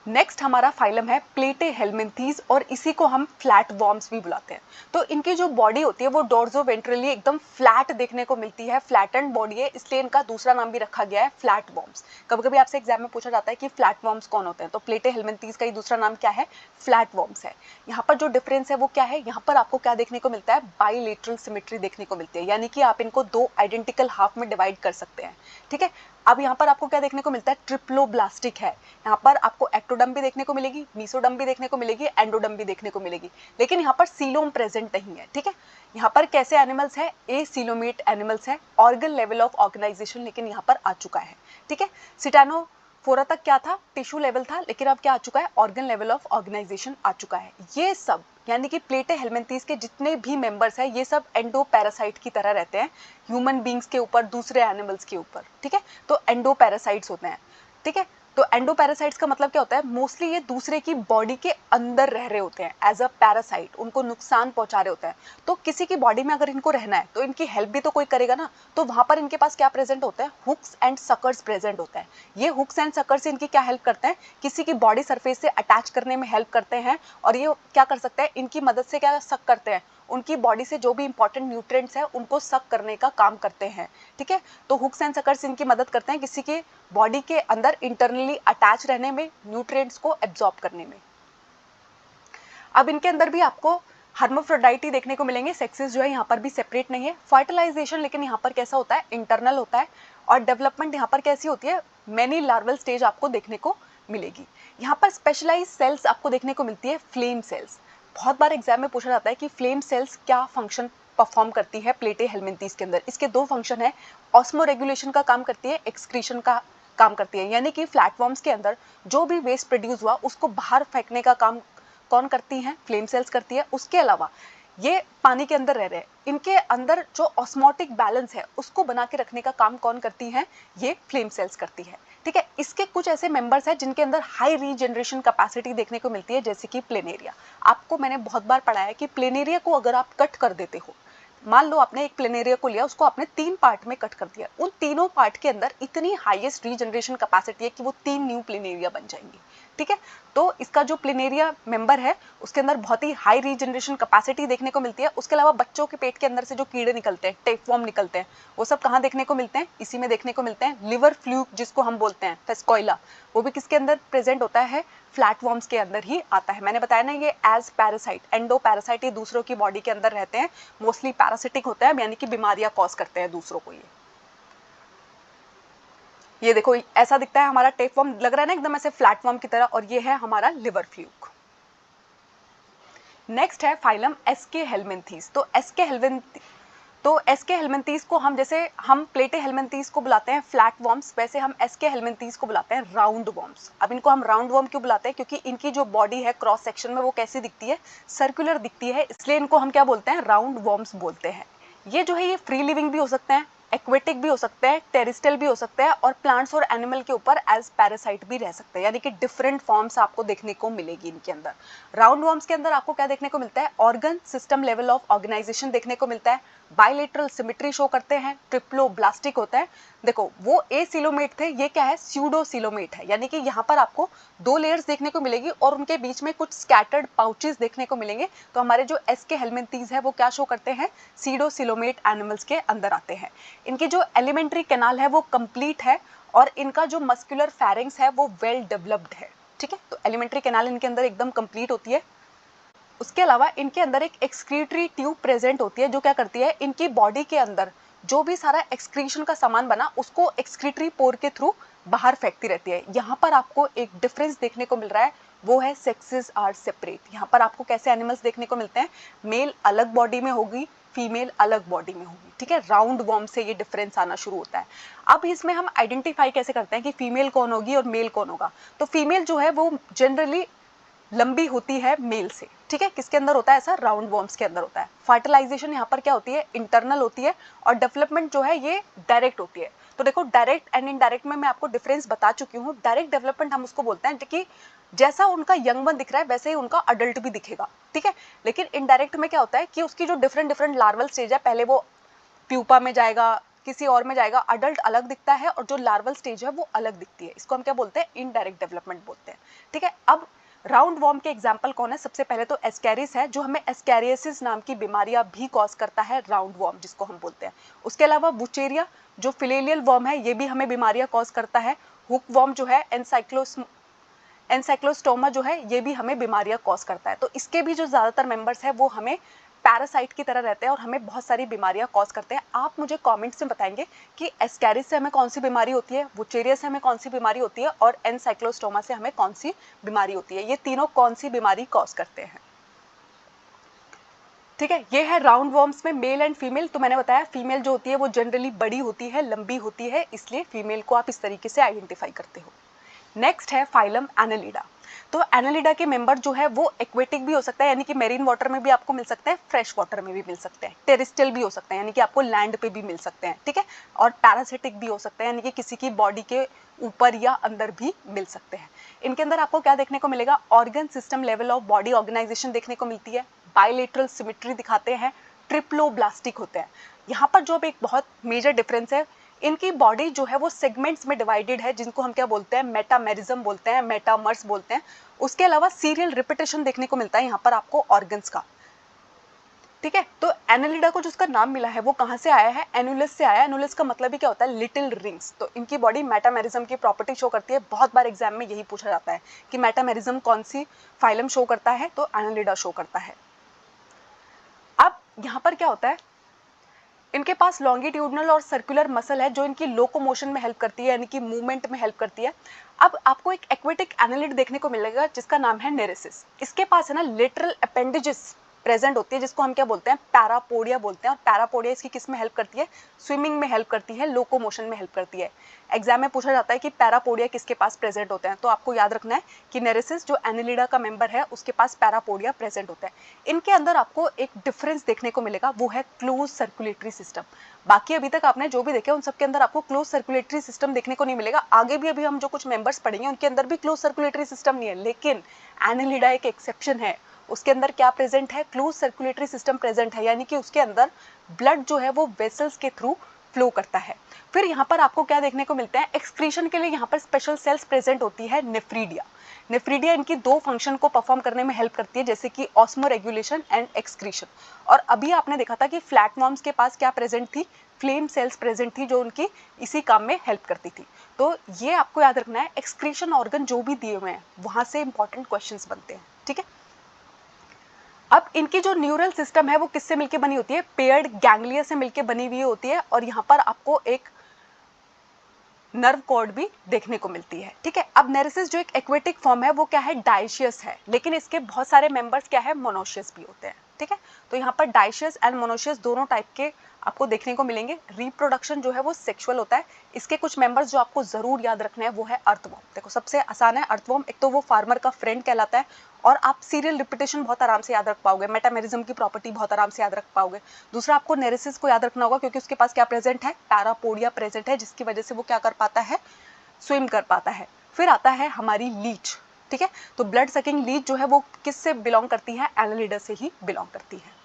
नेक्स्ट हमारा फाइलम है प्लेटे हेलमिंथीज, और इसी को हम फ्लैट वॉर्म्स भी बुलाते हैं। तो इनकी जो बॉडी होती है वो डोर्जो वेंट्रली एकदम फ्लैट देखने को मिलती है, फ्लैटेंड बॉडी है, इसलिए इनका दूसरा नाम भी रखा गया है फ्लैट वॉर्म्स। कभी कभी आपसे एग्जाम में पूछा जाता है कि फ्लैट वॉर्म्स कौन होते हैं, तो प्लेटे हेलमिंथीज का ही दूसरा नाम क्या है, फ्लैट वॉर्म्स है। यहाँ पर जो डिफरेंस है वो क्या है, यहाँ पर आपको क्या देखने को मिलता है, बाइलेटरल सिमेट्री देखने को मिलती है, यानी कि आप इनको दो आइडेंटिकल हाफ में डिवाइड कर सकते हैं, ठीक है। अब यहाँ पर आपको क्या देखने को मिलता है, ट्रिप्लोब्लास्टिक है। यहाँ पर आपको एक्टोडर्म भी देखने को मिलेगी, मीसोडर्म भी देखने को मिलेगी, एंडोडर्म भी देखने को मिलेगी, लेकिन यहाँ पर सीलोम प्रेजेंट नहीं है। ठीक है, यहाँ पर कैसे एनिमल्स है, एसीलोमेट एनिमल्स है, ऑर्गन लेवल ऑफ ऑर्गेनाइजेशन लेकिन यहाँ पर आ चुका है। ठीक है, सिटानोफोरा तक क्या था, टिश्यू लेवल था, लेकिन अब क्या आ चुका है, ऑर्गन लेवल ऑफ ऑर्गेनाइजेशन आ चुका है। ये सब यानी कि प्लेटेहेल्मिन्थीज के जितने भी मेंबर्स हैं ये सब एंडो पैरासाइट की तरह रहते हैं, ह्यूमन बींग्स के ऊपर, दूसरे एनिमल्स के ऊपर। ठीक है, तो एंडो पैरासाइट्स होते हैं। ठीक है, तो एंडो पैरासाइट्स का मतलब क्या होता है, मोस्टली ये दूसरे की बॉडी के अंदर रह रहे होते हैं एज अ पैरासाइट, उनको नुकसान पहुंचा रहे होते हैं। तो किसी की बॉडी में अगर इनको रहना है तो इनकी हेल्प भी तो कोई करेगा ना, तो वहां पर इनके पास क्या प्रेजेंट होता है, हुक्स एंड सकर्स प्रेजेंट होता है। ये हुक्स एंड सकर्स इनकी क्या हेल्प करते हैं, किसी की बॉडी सरफेस से अटैच करने में हेल्प करते हैं, और ये क्या कर सकते हैं, इनकी मदद से क्या सक करते हैं, उनकी बॉडी से जो भी इंपॉर्टेंट न्यूट्रिएंट्स है उनको सक करने का काम करते हैं। ठीक है, तो हुक्स एंड सकर्स इनकी मदद करते हैं किसी के बॉडी के अंदर इंटरनली अटैच रहने में, न्यूट्रिएंट्स को एब्जॉर्ब करने में। अब इनके अंदर भी आपको हर्माफ्रोडाइटी देखने को मिलेंगे, सेक्सेस जो है यहाँ पर भी सेपरेट नहीं है। फर्टिलाइजेशन लेकिन यहाँ पर कैसा होता है, इंटरनल होता है, और डेवलपमेंट यहाँ पर कैसी होती है, मैनी लार्वल स्टेज आपको देखने को मिलेगी। यहाँ पर स्पेशलाइज सेल्स आपको देखने को मिलती है, फ्लेम सेल्स। बहुत बार एग्जाम में पूछा जाता है कि फ्लेम सेल्स क्या फंक्शन परफॉर्म करती है प्लेटेहेल्मिन्थीज के अंदर। इसके दो फंक्शन है, ऑस्मो रेगुलेशन का काम करती है, एक्सक्रीशन का काम करती है, यानी कि फ्लैटफॉर्म्स के अंदर जो भी वेस्ट प्रोड्यूस हुआ उसको बाहर फेंकने का काम कौन करती हैं, फ्लेम सेल्स करती है। उसके अलावा ये पानी के अंदर रह रहे हैं, इनके अंदर जो ऑस्मोटिक बैलेंस है उसको बना के रखने का काम कौन करती है, ये फ्लेम सेल्स करती है। ठीक है, इसके कुछ ऐसे मेंबर्स हैं जिनके अंदर हाई रीजनरेशन कैपेसिटी देखने को मिलती है, जैसे कि प्लेनेरिया। आपको मैंने बहुत बार पढ़ाया है कि प्लेनेरिया को अगर आप कट कर देते हो, मान लो आपने एक प्लेनेरिया को लिया, उसको आपने 3 पार्ट में कट कर दिया, उन तीनों पार्ट के अंदर इतनी हाईएस्ट रीजनरेशन कैपेसिटी है कि वो 3 न्यू प्लेनेरिया बन जाएंगी। ठीक है, तो इसका जो प्लेनेरिया मेंबर है उसके अंदर बहुत ही हाई रीजनरेशन कैपेसिटी देखने को मिलती है। उसके अलावा बच्चों के पेट के अंदर से जो कीड़े निकलते हैं, टेपवर्म निकलते हैं, वो सब कहाँ देखने को मिलते हैं, इसी में देखने को मिलते हैं। लिवर फ्लूक जिसको हम बोलते हैं, फेस्कोइला, वो भी किसके अंदर प्रेजेंट होता है, फ्लैटवर्म्स के अंदर ही आता है। मैंने बताया ना, ये एज पैरासाइट, एंडो पैरासाइट, ये दूसरों की बॉडी के अंदर रहते हैं, मोस्टली पैरासिटिक होते हैं, यानी कि बीमारियां कॉज करते हैं दूसरों को। ये देखो ऐसा दिखता है हमारा टेपवर्म, लग रहा है ना एकदम ऐसे फ्लैटवर्म की तरह, और ये है हमारा लिवर फ्लूक। नेक्स्ट है फाइलम एस्के हेल्मिन्थीज। तो एस्के हेल्मिन्थीज को हम, जैसे हम प्लेटेहेल्मिन्थीज को बुलाते हैं फ्लैट वर्म्स, वैसे हम एस्के हेल्मिन्थीज को बुलाते हैं राउंड वर्म्स। अब इनको हम राउंड वर्म क्यों बुलाते हैं, क्योंकि इनकी जो बॉडी है क्रॉस सेक्शन में वो कैसी दिखती है, सर्कुलर दिखती है, इसलिए इनको हम क्या बोलते हैं, राउंड वर्म्स बोलते हैं। ये जो है ये फ्री लिविंग भी हो सकते हैं, एक्वेटिक भी हो सकते हैं, टेरिस्टल भी हो सकते हैं, और प्लांट्स और एनिमल के ऊपर एज पैरासाइट भी रह सकते हैं, यानी कि डिफरेंट फॉर्म्स आपको देखने को मिलेगी इनके अंदर। राउंड वर्म्स के अंदर आपको क्या देखने को मिलता है, organ system level of organisation देखने को मिलता है, बायलेटरल सिमेट्री शो करते हैं, ट्रिप्लोब्लास्टिक होता है। देखो वो एसिलोमेट थे, ये क्या है, स्यूडोसिलोमेट है, यानी कि यहाँ पर आपको 2 लेयर्स देखने को मिलेगी और उनके बीच में कुछ स्कैटर्ड पाउचेस देखने को मिलेंगे। तो हमारे जो एस्के हेल्मिन्थीज है वो क्या शो करते हैं, सीडोसिलोमेट एनिमल्स के अंदर आते हैं। इनकी जो एलिमेंट्री कैनाल है वो कंप्लीट है, और इनका जो मस्कुलर फेरिंग्स है वो वेल डेवलप्ड है। ठीक है, तो एलिमेंट्री कैनाल इनके अंदर एकदम कंप्लीट होती है। उसके अलावा इनके अंदर एक एक्सक्रीटरी ट्यूब प्रेजेंट होती है, जो क्या करती है, इनकी बॉडी के अंदर जो भी सारा एक्सक्रीशन का सामान बना उसको एक्सक्रीटरी पोर के थ्रू बाहर फेंकती रहती है। यहाँ पर आपको एक डिफरेंस देखने को मिल रहा है, वो है सेक्सेस आर सेपरेट। यहाँ पर आपको कैसे एनिमल्स देखने को मिलते हैं, मेल अलग बॉडी में होगी, फीमेल अलग बॉडी में होगी। ठीक है, राउंड वर्म से ये डिफरेंस आना शुरू होता है। अब इसमें हम आइडेंटिफाई कैसे करते हैं कि फीमेल कौन होगी और मेल कौन होगा। तो फीमेल जो है वो जनरली लंबी होती है मेल से। ठीक है, किसके अंदर होता है ऐसा, राउंड वर्म्स के अंदर होता है। फर्टिलाइजेशन यहाँ पर क्या होती है, इंटरनल होती है, और डेवलपमेंट जो है ये डायरेक्ट होती है। तो देखो डायरेक्ट एंड इनडायरेक्ट में मैं आपको डिफरेंस बता चुकी हूँ। डायरेक्ट डेवलपमेंट हम उसको बोलते हैं कि जैसा उनका यंग वन दिख रहा है वैसे ही उनका अडल्ट भी दिखेगा। ठीक है, लेकिन इनडायरेक्ट में क्या होता है कि उसकी जो डिफरेंट लार्वल स्टेज है, पहले वो प्यूपा में जाएगा, किसी और में जाएगा, अडल्ट अलग दिखता है और जो लार्वल स्टेज है वो अलग दिखती है। इसको हम क्या बोलते हैं, इनडायरेक्ट डेवलपमेंट बोलते हैं। ठीक है, अब राउंड वर्म के एग्जाम्पल कौन है, सबसे पहले तो एस्कैरिस है, जो हमें एस्कैरियोसिस नाम की बीमारियां भी कॉज करता है, राउंड वर्म जिसको हम बोलते हैं। उसके अलावा बुचेरिया जो फिलेलियल वर्म है, ये भी हमें बीमारियां कॉज करता है। हुक वर्म जो है, एनसाइक्लोस्टोमा जो है, ये भी हमें बीमारियां कॉज करता है। तो इसके भी जो ज्यादातर मेंबर्स है वो हमें पैरासाइट की तरह रहते हैं और हमें बहुत सारी बीमारियां कॉज करते हैं। आप मुझे कमेंट्स में बताएंगे कि एस्कैरिस से हमें कौन सी बीमारी होती है, वुचेरिया से हमें कौन सी बीमारी होती है और एनसाइक्लोस्टोमा से हमें कौन सी बीमारी होती है। ये तीनों कौन सी बीमारी कॉज करते हैं। ठीक है, ये है राउंड वॉर्म्स में मेल एंड फीमेल। तो मैंने बताया फीमेल जो होती है वो जनरली बड़ी होती है, लंबी होती है, इसलिए फीमेल को आप इस तरीके से आइडेंटिफाई करते हो। नेक्स्ट है फाइलम एनालिडा। तो एनालिडा के मेंबर जो है वो एक्वेटिक भी हो सकता है, यानी कि मेरीन वाटर में भी आपको मिल सकते हैं, फ्रेश वाटर में भी मिल सकते हैं, टेरेस्ट्रियल भी हो सकते हैं, यानी कि आपको लैंड पे भी मिल सकते हैं। ठीक है, और पैरासिटिक भी हो सकते हैं, यानी कि किसी की बॉडी के ऊपर या अंदर भी मिल सकते हैं। इनके अंदर आपको क्या देखने को मिलेगा, organ system level of body organisation देखने को मिलती है, बायलेटरल सिमेट्री दिखाते हैं, ट्रिप्लोब्लास्टिक होते हैं। यहाँ पर जो एक बहुत मेजर डिफरेंस है, इनकी बॉडी जो है वो सेगमेंट्स में डिवाइडेड है, जिनको हम क्या बोलते हैं, मेटामेरिज्म बोलते हैं, मेटामर्स बोलते हैं। उसके अलावा सीरियल रिपीटेशन देखने को मिलता है यहाँ पर आपको ऑर्गन्स का। ठीक है, तो एनालिडा को जिसका नाम मिला है वो कहाँ से आया है, एनुलस से आया है। एनुलस का मतलब ही क्या होता है, लिटिल रिंग्स। तो इनकी बॉडी मेटामेरिज्म की प्रॉपर्टी शो करती है। बहुत बार एग्जाम में यही पूछा जाता है कि मेटामेरिज्म कौन सी फाइलम शो करता है, तो एनालिडा शो करता है। अब यहाँ पर क्या होता है, इनके पास लॉन्गिट्यूडनल और सर्कुलर मसल है जो इनकी लोकोमोशन में हेल्प करती है, यानी कि मूवमेंट में हेल्प करती है। अब आपको एक एक्वेटिक एनालिड देखने को मिलेगा जिसका नाम है नेरेसिस। इसके पास है ना लेटरल अपेंडेजेस प्रेजेंट होती है, जिसको हम क्या बोलते हैं, पैरापोडिया बोलते हैं। और पैरापोडिया इसकी किस में हेल्प करती है, स्विमिंग में हेल्प करती है, लोकोमोशन में हेल्प करती है। एग्जाम में पूछा जाता है कि पैरापोडिया किसके पास प्रेजेंट होते हैं, तो आपको याद रखना है कि नेरेसिस जो एनालिडा का मेंबर है उसके पास पैरापोडिया प्रेजेंट होता है। इनके अंदर आपको एक डिफरेंस देखने को मिलेगा, वो है क्लोज सर्कुलेटरी सिस्टम। बाकी अभी तक आपने जो भी देखे उन सबके अंदर आपको क्लोज सर्कुलेटरी सिस्टम देखने को नहीं मिलेगा। आगे भी अभी हम जो कुछ मेंबर्स पढ़ेंगे उनके अंदर भी क्लोज सर्कुलेटरी सिस्टम नहीं है, लेकिन एनालिडा एक एक्सेप्शन है। उसके अंदर क्या प्रेजेंट है, क्लोज सर्कुलेटरी सिस्टम प्रेजेंट है, यानी कि उसके अंदर ब्लड जो है वो वेसल्स के थ्रू फ्लो करता है। फिर यहाँ पर आपको क्या देखने को मिलता है, एक्सक्रीशन के लिए यहाँ पर स्पेशल सेल्स प्रेजेंट होती है, नेफ्रीडिया। नेफ्रीडिया इनकी दो फंक्शन को परफॉर्म करने में हेल्प करती है, जैसे कि ऑस्मो रेगुलेशन एंड एक्सक्रीशन। और अभी आपने देखा था कि फ्लैटवर्म्स के पास क्या प्रेजेंट थी, फ्लेम सेल्स प्रेजेंट थी, जो उनकी इसी काम में हेल्प करती थी। तो ये आपको याद रखना है, एक्सक्रीशन ऑर्गन जो भी दिए हुए हैं वहां से इंपॉर्टेंट क्वेश्चंस बनते हैं। ठीक है, अब इनकी जो न्यूरल सिस्टम है वो किससे मिलकर बनी होती है, पेयर्ड गैंग्लिया से मिलकर बनी हुई होती है। और यहाँ पर आपको एक नर्व कॉर्ड भी देखने को मिलती है। ठीक है, अब नेरेसिस जो एक एक्वेटिक फॉर्म है वो क्या है, डाइशियस है, लेकिन इसके बहुत सारे मेंबर्स क्या है, मोनोशियस भी होते हैं। ठीक है, तो यहाँ पर डाइशियस एंड मोनोशियस दोनों टाइप के आपको देखने को मिलेंगे। रिप्रोडक्शन जो है वो सेक्सुअल होता है। इसके कुछ मेंबर्स जो आपको जरूर याद रखने हैं वो है अर्थवर्म। देखो सबसे आसान है अर्थवर्म, एक तो वो फार्मर का फ्रेंड कहलाता है और आप सीरियल रिपीटेशन बहुत आराम से याद रख पाओगे, मेटामेरिज्म की प्रॉपर्टी बहुत आराम से याद रख पाओगे। दूसरा आपको नेरेसिस को याद रखना होगा क्योंकि उसके पास क्या प्रेजेंट है, पैरापोडिया प्रेजेंट है, जिसकी वजह से वो क्या कर पाता है, स्विम कर पाता है। फिर आता है हमारी लीच। ठीक है, तो ब्लड सकिंग लीच जो है वो किससे बिलोंग करती है, एनालिडा से ही बिलोंग करती है।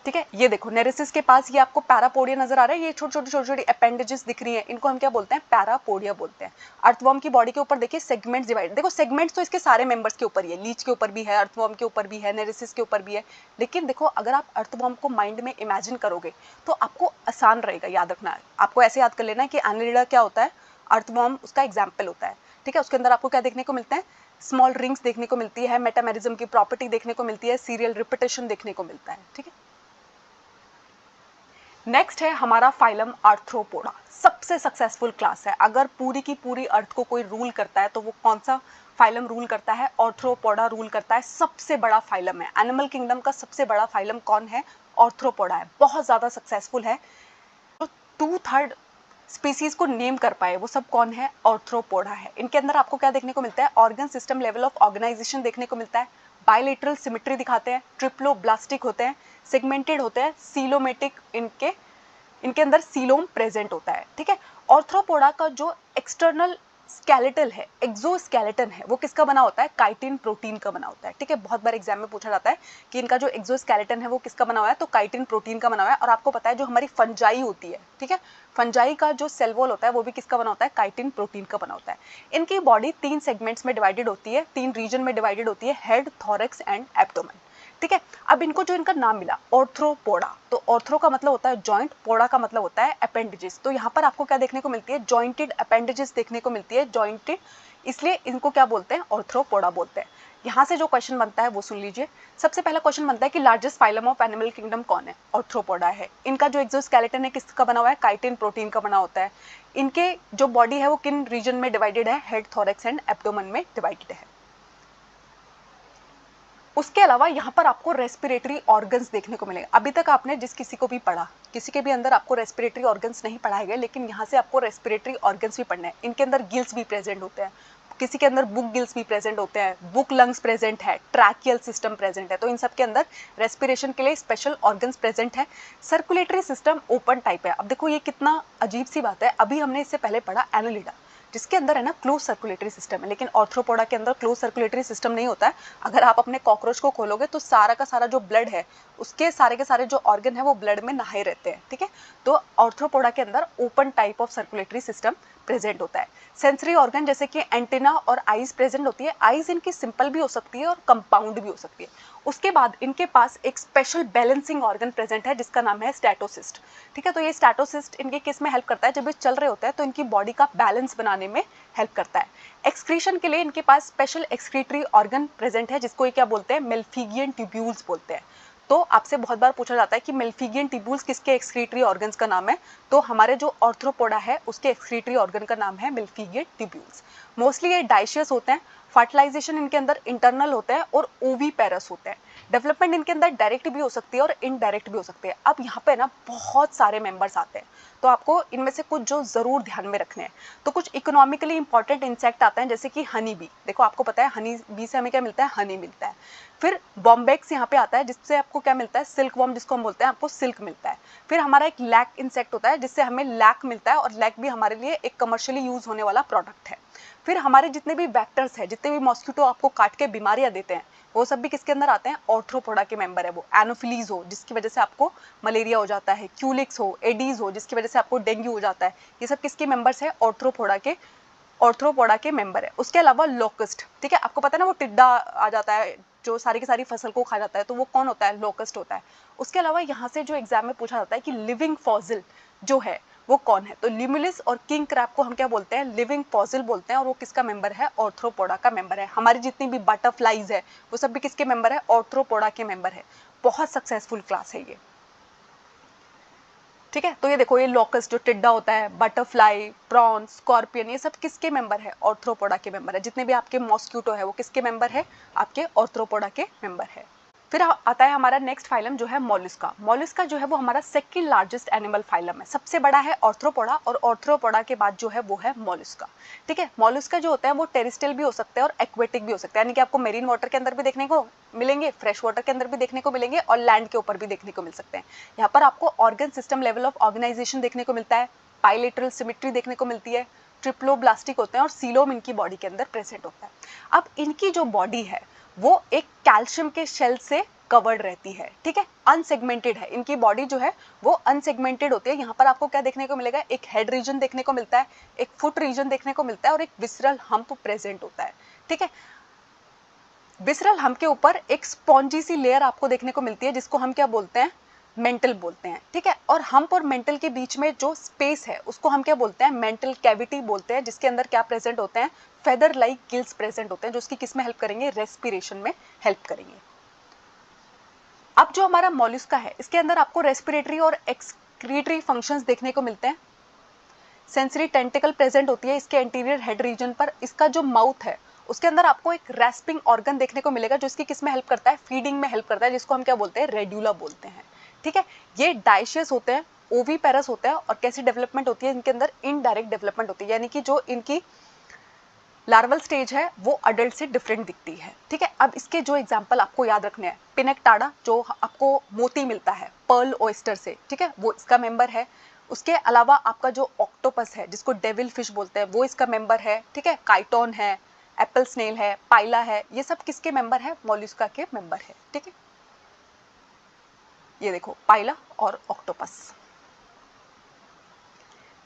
ठीक है, ये देखो नेरेसिस के पास ये आपको पैरापोडिया नजर आ रहा है, ये छोटी छोटी अपेंडेजेस दिख रही हैं, इनको हम क्या बोलते हैं, पैरापोडिया बोलते हैं। अर्थवर्म की बॉडी के ऊपर देखिए सेगमेंट्स डिवाइड, देखो सेगमेंट्स तो इसके सारे मेंबर्स के ऊपर ही है, लीच के ऊपर भी है, अर्थवर्म के ऊपर भी है, नेरेसिस के ऊपर भी है। लेकिन देखो अगर आप अर्थवर्म को माइंड में इमेजिन करोगे तो आपको आसान रहेगा याद रखना। आपको ऐसे याद कर लेना है कि एनालिडा क्या होता है, अर्थवर्म उसका एग्जाम्पल होता है। ठीक है, उसके अंदर आपको क्या देखने को मिलता है, स्मॉल रिंग्स देखने को मिलती है, मेटामेरिज्म की प्रॉपर्टी देखने को मिलती है, सीरियल रिपीटेशन देखने को मिलता है। ठीक है, नेक्स्ट है हमारा फाइलम आर्थ्रोपोडा। सबसे सक्सेसफुल क्लास है, अगर पूरी की पूरी अर्थ को कोई रूल करता है तो वो कौन सा फाइलम रूल करता है, आर्थ्रोपोडा रूल करता है। सबसे बड़ा फाइलम है, एनिमल किंगडम का सबसे बड़ा फाइलम कौन है, आर्थ्रोपोडा है। बहुत ज्यादा सक्सेसफुल है, जो 2/3 स्पीसीज को नेम कर पाए वो सब कौन है, आर्थ्रोपोडा है। इनके अंदर आपको क्या देखने को मिलता है, organ system level of organisation देखने को मिलता है, बायलेटरल सिमेट्री दिखाते हैं, ट्रिप्लोब्लास्टिक होते हैं, सेगमेंटेड होते हैं, सीलोमेटिक, इनके अंदर सीलोम प्रेजेंट होता है। ठीक है, आर्थ्रोपोडा का जो एक्सटर्नल स्केलेटल है, एक्सोस्केलेटन है, वो किसका बना होता है, काइटिन प्रोटीन का बना होता है। ठीक है, बहुत बार एग्जाम में पूछा जाता है कि इनका जो एक्सोस्केलेटन है वो किसका बना हुआ है, तो काइटिन प्रोटीन का बना हुआ है। और आपको पता है जो हमारी फंजाई होती है, ठीक है, फंजाई का जो सेल वॉल होता है वो भी किसका बना होता है, काइटिन प्रोटीन का बना होता है। इनकी बॉडी 3 सेगमेंट्स में डिवाइडेड होती है, 3 रीजन में डिवाइडेड होती है, हेड, थोरैक्स एंड एब्डोमेन। ठीक है, अब इनको जो इनका नाम मिला ऑर्थ्रोपोडा, तो ऑर्थ्रो का मतलब होता है जॉइंट, पोडा का मतलब होता है अपेंडेजेस। तो यहाँ पर आपको क्या देखने को मिलती है, जॉइंटेड अपेंडेजेस देखने को मिलती है, जॉइंटेड, इसलिए इनको क्या बोलते हैं, ऑर्थ्रोपोडा बोलते हैं। यहाँ से जो क्वेश्चन बनता है वो सुन लीजिए। सबसे पहला क्वेश्चन बनता है कि largest phylum of animal kingdom कौन है? आर्थ्रोपोडा है। इनका जो एक्सोस्केलेटन है किसका बना हुआ है? काइटिन प्रोटीन का बना होता है। इनके जो बॉडी है वो किन रीजन में डिवाइडेड है? हेड, थोरैक्स एंड एब्डोमेन में डिवाइडेड है। उसके अलावा यहाँ पर आपको रेस्पिरेटरी ऑर्गन्स देखने को मिलेगा। अभी तक आपने जिस किसी को भी पढ़ा, किसी के भी अंदर आपको रेस्पिरेटरी ऑर्गन्स नहीं पढ़ाए गए, लेकिन यहाँ से आपको रेस्पिरेटरी ऑर्गन्स भी पढ़ने हैं। इनके अंदर गिल्स भी प्रेजेंट होते हैं, किसी के अंदर बुक गिल्स भी प्रेजेंट होते हैं, बुक लंग्स प्रेजेंट है, ट्रैकियल सिस्टम प्रेजेंट है। तो इन सब के अंदर रेस्पिरेशन के लिए स्पेशल ऑर्गन्स प्रेजेंट है। सर्कुलेटरी सिस्टम ओपन टाइप है। अब देखो ये कितना अजीब सी बात है, अभी हमने इससे पहले पढ़ा एनालिडा जिसके अंदर है ना क्लोज सर्कुलेटरी सिस्टम है, लेकिन आर्थ्रोपोडा के अंदर क्लोज सर्कुलेटरी सिस्टम नहीं होता है। अगर आप अपने कॉकरोच को खोलोगे तो सारा का सारा जो ब्लड है, उसके सारे के सारे जो ऑर्गन है वो ब्लड में नहाए रहते हैं, ठीक है। तो आर्थ्रोपोडा के अंदर open type of circulatory system present होता है। सेंसरी ऑर्गन जैसे कि एंटेना और आईज प्रेजेंट होती है। आईज इनकी सिंपल भी हो सकती है और कंपाउंड भी हो सकती है। उसके बाद इनके पास एक स्पेशल बैलेंसिंग ऑर्गन प्रेजेंट है जिसका नाम है स्टैटोसिस्ट, ठीक है। तो ये स्टैटोसिस्ट इनके किस में हेल्प करता है? जब ये चल रहे होते हैं तो इनकी बॉडी का बैलेंस बनाने में हेल्प करता है। एक्सक्रीशन के लिए इनके पास स्पेशल एक्सक्रीटरी ऑर्गन प्रेजेंट है जिसको ये क्या बोलते हैं? मेल्फिगियन ट्यूब्यूल्स बोलते हैं। तो आपसे बहुत बार पूछा जाता है कि मेल्फिगियन ट्यूब्यूल्स किसके एक्सक्रीटरी ऑर्गन्स का नाम है? तो हमारे जो आर्थ्रोपोडा है उसके एक्सक्रीटरी ऑर्गन का नाम है मेल्फिगियन ट्यूब्यूल्स। मोस्टली ये डाइशियस होते हैं। फर्टिलाइजेशन इनके अंदर इंटरनल होता है और ओवीपेरस होते हैं। डेवलपमेंट इनके अंदर डायरेक्ट भी हो सकती है और इनडायरेक्ट भी हो सकती है। अब यहाँ पे ना बहुत सारे मेंबर्स आते हैं, तो आपको इनमें से कुछ जो जरूर ध्यान में रखने हैं। तो कुछ इकोनॉमिकली इंपॉर्टेंट इंसेक्ट आते हैं जैसे कि हनी बी। देखो आपको पता है हनी बी से हमें क्या मिलता है? हनी मिलता है। फिर बॉम्बेक्स यहाँ पे आता है जिससे आपको क्या मिलता है? सिल्क वॉर्म जिसको हम बोलते हैं, आपको सिल्क मिलता है। फिर हमारा एक लैक इंसेक्ट होता है जिससे हमें लैक मिलता है, और लैक भी हमारे लिए एक कमर्शियली यूज होने वाला प्रोडक्ट है। फिर हमारे जितने भी वेक्टर्स है, जितने भी मॉस्किटो आपको काट के बीमारियां देते हैं, वो सब भी किसके अंदर आते हैं? आर्थ्रोपोडा के मेंबर है। वो एनोफिलीज हो जिसकी वजह से आपको मलेरिया हो जाता है, क्यूलिक्स हो, एडीज हो जिसकी वजह से आपको डेंगू हो जाता है, ये सब किसके मेंबर्स है? आर्थ्रोपोडा के मेंबर है। उसके अलावा लोकस्ट, ठीक है, आपको पता है ना वो टिड्डा आ जाता है जो सारी की सारी फसल को खा जाता है, तो वो कौन होता है? लोकस्ट होता है। उसके अलावा यहाँ से जो एग्जाम में पूछा जाता है कि लिविंग फॉसिल जो है वो कौन है? तो लिमुलिस और किंग क्रैब को हम क्या बोलते हैं? लिविंग फॉसिल बोलते हैं, और वो किसका मेंबर है? आर्थ्रोपोडा का मेंबर है। हमारी जितनी भी बटरफ्लाईज है वो सब भी किसके मेंबर है? आर्थ्रोपोडा के मेंबर है। बहुत सक्सेसफुल क्लास है ये, ठीक है। तो ये देखो, ये लॉकस जो टिड्डा होता है, बटरफ्लाई, प्रॉन्स, स्कॉर्पियन, ये सब किसके मेंबर है? आर्थ्रोपोडा के मेंबर है। जितने भी आपके मॉस्किटो है वो किसके मेंबर है? आपके आर्थ्रोपोडा के मेंबर है। फिर आता है हमारा नेक्स्ट फाइलम जो है मोलस्का। मोलस्का जो है वो हमारा सेकंड लार्जेस्ट एनिमल फाइलम है। सबसे बड़ा है आर्थ्रोपोडा, और आर्थ्रोपोडा के बाद जो है वो है मोलस्का, ठीक है। मोलस्का जो होता है वो टेरेस्ट्रियल भी हो सकता है और एक्वेटिक भी हो सकता है, यानी कि आपको मेरीन वाटर के अंदर भी देखने को मिलेंगे, फ्रेश वाटर के अंदर भी देखने को मिलेंगे, और लैंड के ऊपर भी देखने को मिल सकते हैं। यहाँ पर आपको organ system level of organisation देखने को मिलता है, बाइलेटरल सिमेट्री देखने को मिलती है, ट्रिप्लोब्लास्टिक होते हैं, और सीलोम इनकी बॉडी के अंदर प्रेजेंट होता है। अब इनकी जो बॉडी है वो एक कैल्शियम के शेल से कवर्ड रहती है, ठीक है, अनसेगमेंटेड है। इनकी बॉडी जो है वो अनसेगमेंटेड होती है। यहाँ पर आपको क्या देखने को मिलेगा? एक हेड रीजन देखने को मिलता है, एक फुट रीजन देखने को मिलता है, और एक विसरल हम्प प्रेजेंट होता है, ठीक है। विसरल हम्प के ऊपर एक स्पॉन्जी सी लेयर आपको देखने को मिलती है जिसको हम क्या बोलते हैं? मेंटल बोलते हैं, ठीक है। और हम्प और मेंटल के बीच में जो स्पेस है उसको हम क्या बोलते हैं? मेंटल कैविटी बोलते हैं, जिसके अंदर क्या प्रेजेंट होते हैं? फेदर लाइक गिल्स प्रेजेंट होते हैं, जो उसकी किस में हेल्प करेंगे? रेस्पिरेशन में हेल्प करेंगे। अब जो हमारा मोलस्का है इसके अंदर आपको रेस्पिरेटरी और एक्सक्रीटरी फंक्शंस देखने को मिलते हैं। सेंसरी टेंटिकल प्रेजेंट होती है इसके एंटीरियर हेड रीजन पर। इसका जो माउथ है उसके अंदर आपको एक रेस्पिंग ऑर्गन देखने को मिलेगा जो इसकी किस में हेल्प करता है? फीडिंग में हेल्प करता है, जिसको हम क्या बोलते हैं? रेड्यूला बोलते हैं, ठीक है। ये डाइशियस होते हैं, ओवीपेरस होते हैं, और कैसी डेवलपमेंट होती है इनके अंदर? इनडायरेक्ट डेवलपमेंट होती है, यानी कि जो इनकी लार्वल स्टेज है वो अडल्ट से डिफरेंट दिखती है, ठीक है। अब इसके जो एग्जांपल आपको याद रखने हैं, पिनेक्टाडा जो आपको मोती मिलता है पर्ल ऑयस्टर से, ठीक है, वो इसका मेंबर है। उसके अलावा आपका जो ऑक्टोपस है जिसको डेविल फिश बोलते हैं वो इसका मेंबर है, ठीक है। काइटोन है, एप्पल स्नेल है, पाइला है, ये सब किसके मेंबर है? मोलस्का के मेंबर है, ठीक है। ये देखो पाइला और ऑक्टोपस।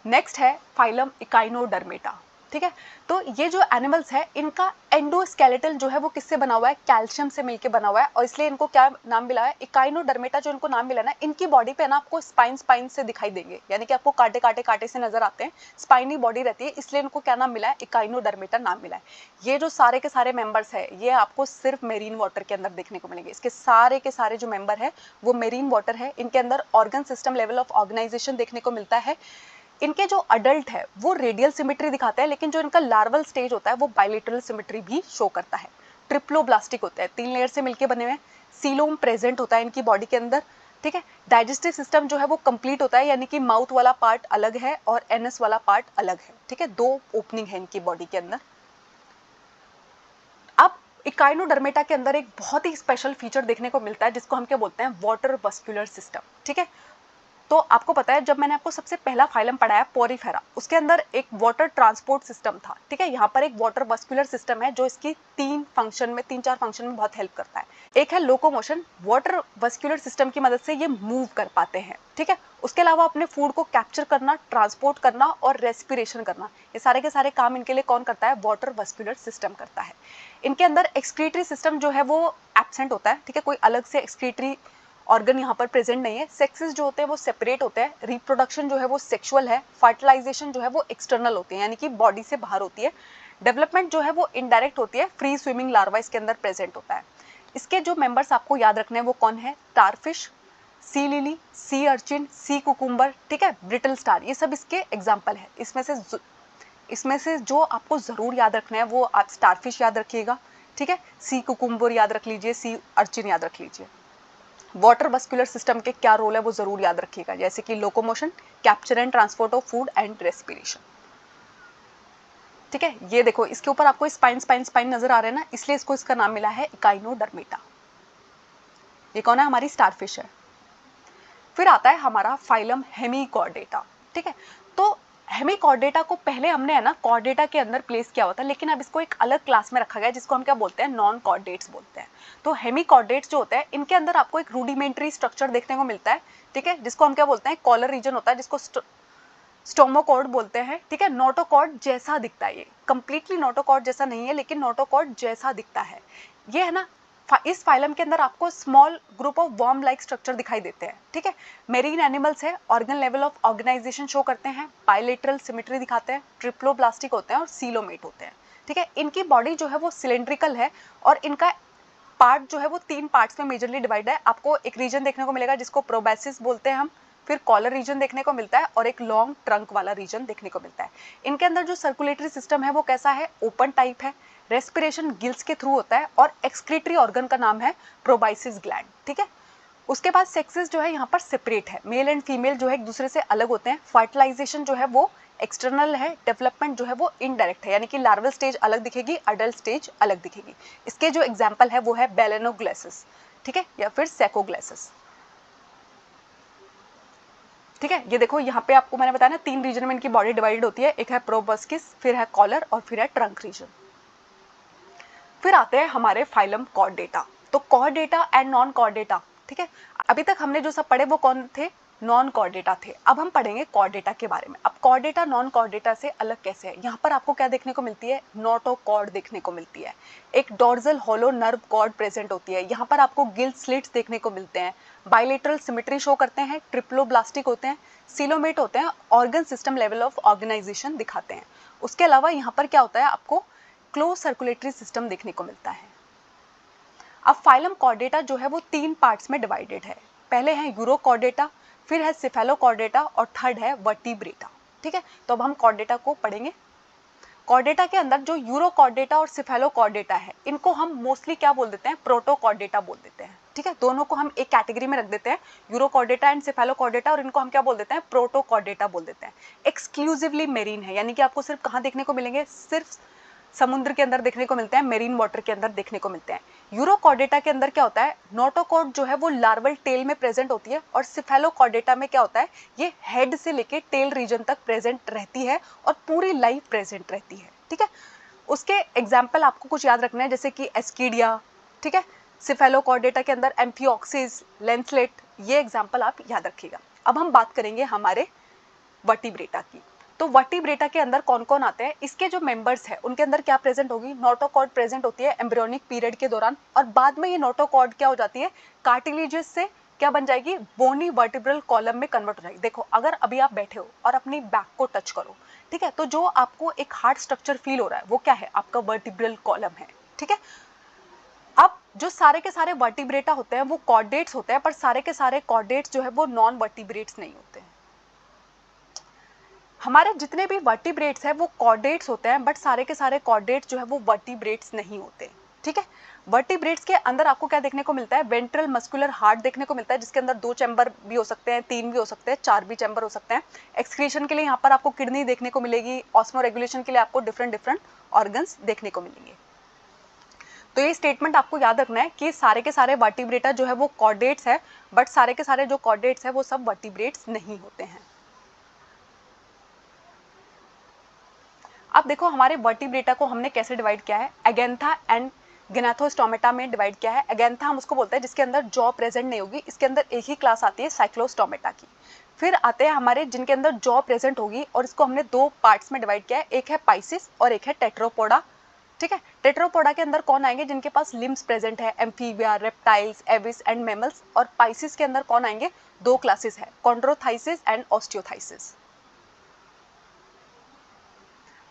नेक्स्ट है फाइलम इकाइनोडर्मेटा। ठीक है। तो ये जो एनिमल्स है इनका एंडोस्केलेटल जो है वो किससे बना हुआ है, कैल्शियम से मिलके बना हुआ है, और इसलिए इनको क्या नाम मिला है, इकाइनोडर्मेटा जो इनको नाम मिला ना, इनकी बॉडी पे ना आपको स्पाइन से दिखाई देंगे, यानी कि आपको कांटे कांटे कांटे से नजर आते हैं, स्पाइनी बॉडी रहती है, इसलिए इनको क्या नाम मिला है, इकाइनोडर्मेटा नाम मिला है। ये जो सारे के सारे मेंबर्स है ये आपको सिर्फ मेरीन वाटर के अंदर देखने को मिलेंगे। इसके सारे के सारे जो मेंबर है वो मेरीन वाटर है। इनके अंदर organ system level of organisation देखने को मिलता है। इनके जो अडल्ट है वो रेडियल सिमेट्री दिखाते हैं, लेकिन जो इनका लार्वल स्टेज होता है वो बायलेटरल सिमेट्री भी शो करता है। ट्रिप्लोब्लास्टिक होता है, 3 लेयर से मिलके बने हुए हैं। सीलोम प्रेजेंट होता है इनकी बॉडी के अंदर, ठीक है। डाइजेस्टिव सिस्टम जो है वो कंप्लीट होता है, यानी कि माउथ वाला पार्ट अलग है और एनस वाला पार्ट अलग है, ठीक है। 2 ओपनिंग है इनकी बॉडी के अंदर। अब इकाइनोडर्मेटा के अंदर एक बहुत ही स्पेशल फीचर देखने को मिलता है जिसको हम क्या बोलते हैं, वाटर वस्कुलर सिस्टम, ठीक है। तो आपको पता है जब मैंने आपको सबसे पहला फाइलम पढ़ाया पोरीफेरा, उसके अंदर एक वाटर ट्रांसपोर्ट सिस्टम था, ठीक है। यहाँ पर एक वाटर वस्कुलर सिस्टम है जो इसकी 3 4 फंक्शन में बहुत हेल्प करता है। एक है लोकोमोशन, वाटर वस्कुलर सिस्टम की मदद से ये मूव कर पाते हैं, ठीक है। उसके अलावा अपने फूड को कैप्चर करना, ट्रांसपोर्ट करना और रेस्पिरेशन करना, ये सारे के सारे काम इनके लिए कौन करता है, वाटर वस्कुलर सिस्टम करता है। इनके अंदर एक्सक्रीटरी सिस्टम जो है वो एब्सेंट होता है, ठीक है। कोई अलग से एक्सक्रीटरी ऑर्गन यहाँ पर प्रेजेंट नहीं है। सेक्सेस जो होते हैं वो सेपरेट होते हैं। रिप्रोडक्शन जो है वो सेक्सुअल है। फर्टिलाइजेशन जो है वो एक्सटर्नल होती है, यानी कि बॉडी से बाहर होती है। डेवलपमेंट जो है वो इनडायरेक्ट होती है। फ्री स्विमिंग लार्वा इसके अंदर प्रेजेंट होता है। इसके जो मेंबर्स आपको याद रखने हैं वो कौन है, starfish, sea lily, sea urchin, sea cucumber, ठीक है, ब्रिटल स्टार, ये सब इसके एग्जाम्पल है। इसमें से जो आपको जरूर याद रखना है वो आप स्टारफिश याद रखिएगा, ठीक है। सी कुकुम्बर याद रख लीजिए, सी अर्चिन याद रख लीजिए। वाटर वस्कुलर सिस्टम के क्या रोल है वो जरूर याद रखिएगा, जैसे कि locomotion, capture and transport of food and respiration, ठीक है। ये देखो इसके ऊपर आपको स्पाइन नजर आ रहे हैं ना, इसलिए इसको इसका नाम मिला है इकाइनोडर्मेटा। ये कौन है, हमारी स्टारफिश है। फिर आता है हमारा फाइलम हेमीकॉर्डेटा, ठीक है। तो हेमीकॉर्डेटा को पहले हमने है ना कॉर्डेटा के अंदर प्लेस किया हुआ था, लेकिन अब इसको एक अलग क्लास में रखा गया जिसको हम क्या बोलते हैं, नॉन कॉर्डेट्स बोलते हैं। तो हेमीकॉर्डेट्स जो होते हैं इनके अंदर आपको एक रूडिमेंट्री स्ट्रक्चर देखने को मिलता है, ठीक है, जिसको हम क्या बोलते हैं, कॉलर रीजन होता है, जिसको स्टोमोकॉर्ड बोलते हैं, ठीक है। नोटोकॉर्ड जैसा दिखता है, ये कंप्लीटली नोटोकॉर्ड जैसा नहीं है लेकिन नोटोकॉर्ड जैसा दिखता है। ये है ना, इस फाइलम के अंदर आपको small group of worm like structure दिखाई देते हैं, ठीक है। मेरीन एनिमल्स है, organ level of organisation show करते हैं, बायलेटरल सिमेट्री दिखाते हैं, ट्रिप्लोब्लास्टिक होते हैं और सीलोमेट होते हैं, ठीक है। इनकी बॉडी जो है वो सिलेंड्रिकल है और इनका पार्ट जो है वो 3 पार्ट्स में मेजरली डिवाइड है। आपको एक रीजन देखने को मिलेगा जिसको प्रोबेसिस बोलते हैं हम, फिर कॉलर रीजन देखने को मिलता है और एक लॉन्ग ट्रंक वाला रीजन देखने को मिलता है। इनके अंदर जो सर्कुलेटरी सिस्टम है वो कैसा है, ओपन टाइप है। रेस्पिरेशन गिल्स के थ्रू होता है और एक्सक्रीटरी ऑर्गन का नाम है प्रोबाइसिस ग्लैंड, ठीक है। उसके बाद सेक्सेस जो है यहाँ पर सेपरेट है, मेल एंड फीमेल जो है एक दूसरे से अलग होते हैं। फर्टिलाइजेशन जो है वो एक्सटर्नल है। डेवलपमेंट जो है वो इनडायरेक्ट है, यानी कि लार्वल स्टेज अलग दिखेगी, अडल्ट स्टेज अलग दिखेगी। इसके जो एग्जाम्पल है वो है बेलेनोग्लेसिस, ठीक है, या फिर सेकोग्लेसिस, ठीक है। ये देखो यहाँ पे आपको मैंने बताया ना 3 रीजन में इनकी बॉडी डिवाइडेड होती है, एक है प्रोबस्किस, फिर है कॉलर और फिर है ट्रंक रीजन। फिर आते हैं हमारे फाइलम कॉर्डेटा। तो कॉर्डेटा एंड नॉन कॉर्डेटा, ठीक है। अभी तक हमने जो सब पढ़े वो कौन थे, नॉन कॉर्डेटा थे। अब हम पढ़ेंगे कॉर्डेटा के बारे में। अब कॉर्डेटा नॉन कॉर्डेटा से अलग कैसे है, यहाँ पर आपको क्या देखने को मिलती है, नोटोकॉर्ड देखने को मिलती है। एक डॉर्जल होलो नर्व कॉर्ड प्रेजेंट होती है। यहाँ पर आपको गिल स्लिट्स देखने को मिलते हैं। बायलेटरल सिमेट्री शो करते हैं। ट्रिप्लोब्लास्टिक होते हैं, सीलोमेट होते हैं, organ system level of organisation दिखाते हैं। उसके अलावा यहाँ पर क्या होता है, आपको क्लोज सर्कुलेटरी सिस्टम देखने को मिलता है। अब फाइलम कॉर्डेटा जो है वो 3 पार्ट्स में डिवाइडेड है। पहले है यूरोकॉर्डेटा, फिर है सिफेलोकॉर्डेटा और थर्ड है वर्टिब्रेटा, ठीक है। तो अब हम कॉर्डेटा को पढ़ेंगे। कॉर्डेटा के अंदर जो यूरोकॉर्डेटा और सिफेलोकॉर्डेटा है इनको हम मोस्टली क्या बोल देते हैं, प्रोटोकॉर्डेटा बोल देते हैं, ठीक है। दोनों को हम एक कैटेगरी में रख देते हैं, यूरोकॉर्डेटा एंड सिफेलोकॉर्डेटा, और इनको हम क्या बोल देते हैं, प्रोटोकॉर्डेटा बोल देते हैं। एक्सक्लूसिवली मेरीन है, यानी कि आपको सिर्फ कहाँ देखने को मिलेंगे, सिर्फ समुद्र के अंदर देखने को मिलते हैं, मेरीन वाटर के अंदर देखने को मिलते हैं। यूरोकॉर्डेटा के अंदर क्या होता है, नोटोकॉर्ड जो है वो लार्वल टेल में प्रेजेंट होती है, और सिफेलोकॉर्डेटा में क्या होता है, ये हेड से लेके टेल रीजन तक प्रेजेंट रहती है और पूरी लाइफ प्रेजेंट रहती है, ठीक है। उसके एग्जाम्पल आपको कुछ याद रखना है, जैसे कि एस्कीडिया, ठीक है। सिफेलोकॉर्डेटा के अंदर एम्फिऑक्सिस, लेंसलेट, ये एग्जाम्पल आप याद रखिएगा। अब हम बात करेंगे हमारे वर्टिब्रेटा की। तो वर्टिब्रेटा के अंदर कौन कौन आते हैं, इसके जो मेंबर्स हैं उनके अंदर क्या प्रेजेंट होगी, नोटोकॉर्ड प्रेजेंट होती है एम्ब्रियोनिक पीरियड के दौरान, और बाद में ये नोटोकॉर्ड क्या हो जाती है, कार्टिलेजेस से क्या बन जाएगी, बोनी वर्टिब्रल कॉलम में कन्वर्ट हो जाएगी। देखो अगर अभी आप बैठे हो और अपनी बैक को टच करो, ठीक है, तो जो आपको एक हार्ड स्ट्रक्चर फील हो रहा है वो क्या है, आपका वर्टिब्रल कॉलम है, ठीक है। अब जो सारे के सारे वर्टिब्रेटा होते हैं वो कॉर्डेट्स होते हैं, पर सारे के सारे कॉर्डेट्स जो है वो नॉन वर्टिब्रेट्स नहीं होते हैं। हमारे जितने भी वर्टिब्रेट्स हैं वो कॉर्डेट्स होते हैं, बट सारे के सारे कॉर्डेट्स जो है वो वर्टिब्रेट्स नहीं होते, ठीक है। वर्टिब्रेट्स के अंदर आपको क्या देखने को मिलता है, वेंट्रल मस्कुलर हार्ट देखने को मिलता है, जिसके अंदर 2 चैम्बर भी हो सकते हैं, 3 भी हो सकते हैं, 4 भी चैम्बर हो सकते हैं। एक्सक्रीशन के लिए यहाँ पर आपको किडनी देखने को मिलेगी, ऑस्मो रेगुलेशन के लिए आपको डिफरेंट ऑर्गन्स देखने को मिलेंगे। तो ये स्टेटमेंट आपको याद रखना है कि सारे के सारे वर्टिब्रेटा जो है वो कॉर्डेट्स है, बट सारे के सारे जो कॉर्डेट्स है वो सब वर्टिब्रेट्स नहीं होते हैं। अब देखो हमारे वर्टिब्रेटा को हमने कैसे डिवाइड किया है, एगेंथा एंड गिनाथोस्टोमेटा में डिवाइड किया है। एगेंथा हम उसको बोलते हैं जिसके अंदर जॉ प्रेजेंट नहीं होगी, इसके अंदर एक ही क्लास आती है साइक्लोस्टोमेटा की। फिर आते हैं हमारे जिनके अंदर जॉ प्रेजेंट होगी, और इसको हमने 2 पार्ट्स में डिवाइड किया है, एक है पाइसिस और एक है टेट्रोपोडा, ठीक है। टेट्रोपोडा के अंदर कौन आएंगे, जिनके पास लिम्स प्रेजेंट है, amphibia, reptiles, Aves and mammals. और पाइसिस के अंदर कौन आएंगे, 2 क्लासेस है, कॉन्ड्रोथाइसिस एंड ऑस्टियोथाइसिस।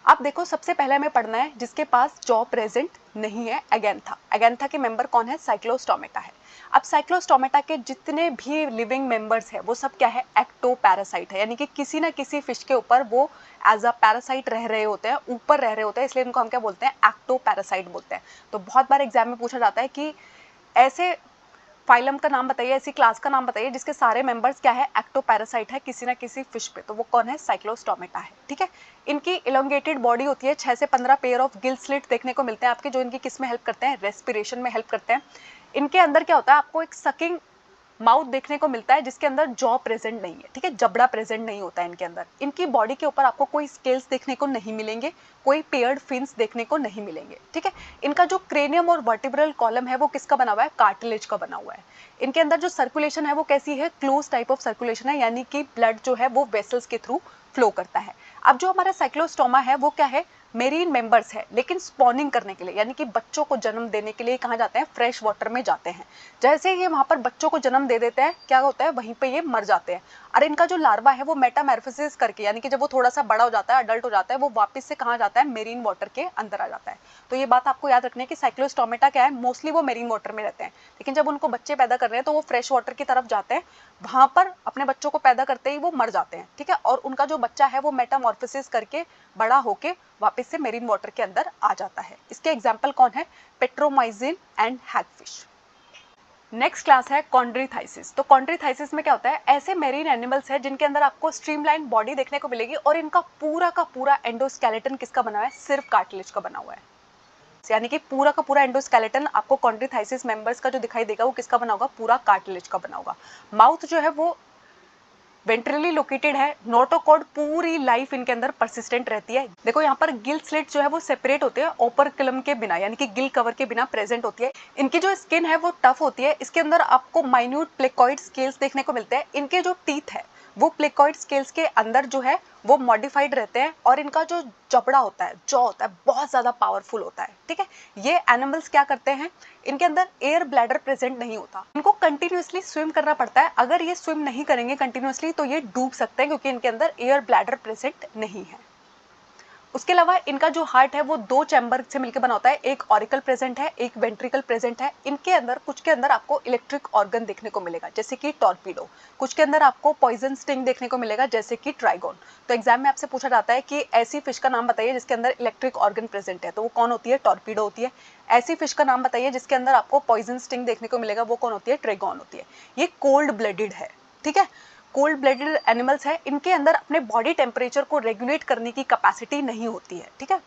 अब देखो सबसे पहले हमें पढ़ना है जिसके पास जॉ प्रेजेंट नहीं है, एगेंथा। एगेंथा के मेंबर कौन है, साइक्लोस्टोमेटा है। अब साइक्लोस्टोमेटा के जितने भी लिविंग मेंबर्स है वो सब क्या है, एक्टोपैरासाइट है, यानी कि किसी ना किसी फिश के ऊपर वो एज अ पैरासाइट रह रहे होते हैं, ऊपर रह रहे होते हैं, इसलिए इनको हम क्या बोलते हैं, एक्टोपैरासाइट बोलते हैं। तो बहुत बार एग्जाम में पूछा जाता है कि ऐसे फाइलम का नाम बताइए, ऐसी क्लास का नाम बताइए जिसके सारे मेंबर्स क्या है, एक्टोपैरासाइट है किसी ना किसी फिश पे, तो वो कौन है, साइक्लोस्टोमेटा है, ठीक है। इनकी इलोंगेटेड बॉडी होती है, 6 से 15 पेयर ऑफ गिल स्लिट देखने को मिलते हैं आपके, जो इनकी किस में हेल्प करते हैं, रेस्पिरेशन में हेल्प करते हैं। इनके अंदर क्या होता है, आपको एक सकिंग माउथ देखने को मिलता है जिसके अंदर जॉ प्रेजेंट नहीं है, ठीक है, जबड़ा प्रेजेंट नहीं होता है इनके अंदर। इनकी बॉडी के ऊपर आपको कोई स्केल्स देखने को नहीं मिलेंगे, कोई पेयर्ड फिन्स देखने को नहीं मिलेंगे, ठीक है। इनका जो क्रेनियम और वर्टिब्रल कॉलम है वो किसका बना हुआ है, कार्टिलेज का बना हुआ है। इनके अंदर जो सर्कुलेशन है वो कैसी है, क्लोज टाइप ऑफ सर्कुलेशन है, यानी कि ब्लड जो है वो वेसल्स के थ्रू फ्लो करता है। अब जो हमारा साइक्लोस्टोमा है वो क्या है, मेरीन मेंबर्स है, लेकिन स्पॉनिंग करने के लिए, यानी कि बच्चों को जन्म देने के लिए कहाँ जाते हैं, फ्रेश वाटर में जाते हैं। जैसे ये वहाँ पर बच्चों को जन्म दे देते हैं, क्या होता है, वहीं पे ये मर जाते हैं। और इनका जो लार्वा है वो मेटामॉर्फोसिस करके, यानी कि जब वो थोड़ा सा बड़ा हो जाता है, अडल्ट हो जाता है, वो वापस से कहाँ जाता है, मेरीन वाटर के अंदर आ जाता है। तो ये बात आपको याद रखनी है कि साइक्लोस्टोमेटा क्या है, मोस्टली वो मेरीन वाटर में रहते हैं, लेकिन जब उनको बच्चे पैदा कर रहे हैं तो वो फ्रेश वाटर की तरफ जाते हैं, वहाँ पर अपने बच्चों को पैदा करते ही वो मर जाते हैं, ठीक है। और उनका जो बच्चा है वो मेटामॉर्फोसिस करके बड़ा होके वापस से मेरीन वाटर के अंदर आ जाता है। इसके एग्जाम्पल कौन है, पेट्रोमाइजिन एंड हैगफिश। नेक्स्ट क्लास है कॉन्ड्रीथाइसिस। तो कॉन्ड्रीथाइसिस में क्या होता है, ऐसे मेरीन एनिमल्स है जिनके अंदर आपको स्ट्रीमलाइन बॉडी देखने को मिलेगी, और इनका पूरा का पूरा एंडोस्केलेटन किसका बना हुआ है, सिर्फ कार्टिलेज का बना हुआ है, यानी कि पूरा का पूरा एंडोस्केलेटन आपको कॉन्ड्रीथाइसिस मेंबर्स का जो दिखाई देगा वो किसका बना होगा, पूरा कार्टिलेज का बना होगा। माउथ जो है वो वेंट्रली लोकेटेड है, नोटोकॉर्ड पूरी लाइफ इनके अंदर परसिस्टेंट रहती है। देखो यहाँ पर गिल स्लिट जो है वो सेपरेट होते हैं ओपरक्लम के बिना, यानी कि गिल कवर के बिना प्रेजेंट होती है। इनकी जो स्किन है वो टफ होती है, इसके अंदर आपको माइन्यूट प्लेकॉइड स्केल्स देखने को मिलते हैं। इनके जो टीथ है वो प्लेकॉइड स्केल्स के अंदर जो है वो मॉडिफाइड रहते हैं, और इनका जो जबड़ा होता है, जॉ होता है, बहुत ज्यादा पावरफुल होता है, ठीक है। ये एनिमल्स क्या करते हैं, इनके अंदर एयर ब्लैडर प्रेजेंट नहीं होता, इनको कंटिन्यूअसली स्विम करना पड़ता है। अगर ये स्विम नहीं करेंगे कंटिन्यूअसली तो ये डूब सकते हैं, क्योंकि इनके अंदर एयर ब्लैडर प्रेजेंट नहीं है। उसके अलावा इनका जो हार्ट है वो 2 चैम्बर से मिलकर बना होता है, एक ऑरिकल प्रेजेंट है, एक वेंट्रिकल प्रेजेंट है। इनके अंदर कुछ के अंदर आपको इलेक्ट्रिक ऑर्गन देखने को मिलेगा जैसे कि टॉर्पीडो, कुछ के अंदर आपको पॉइजन स्टिंग देखने को मिलेगा जैसे कि ट्राइगोन। तो एग्जाम में आपसे पूछा जाता है कि ऐसी फिश का नाम बताइए जिसके अंदर इलेक्ट्रिक ऑर्गन प्रेजेंट है, तो वो कौन होती है, टॉर्पीडो होती है। ऐसी फिश का नाम बताइए जिसके अंदर आपको पॉइजन स्टिंग देखने को मिलेगा, वो कौन होती है, ट्राइगोन होती है। ये कोल्ड ब्लडेड है, ठीक है, कोल्ड ब्लडेड एनिमल्स है, इनके अंदर अपने बॉडी टेम्परेचर को रेगुलेट करने की कैपेसिटी नहीं होती है, ठीक है।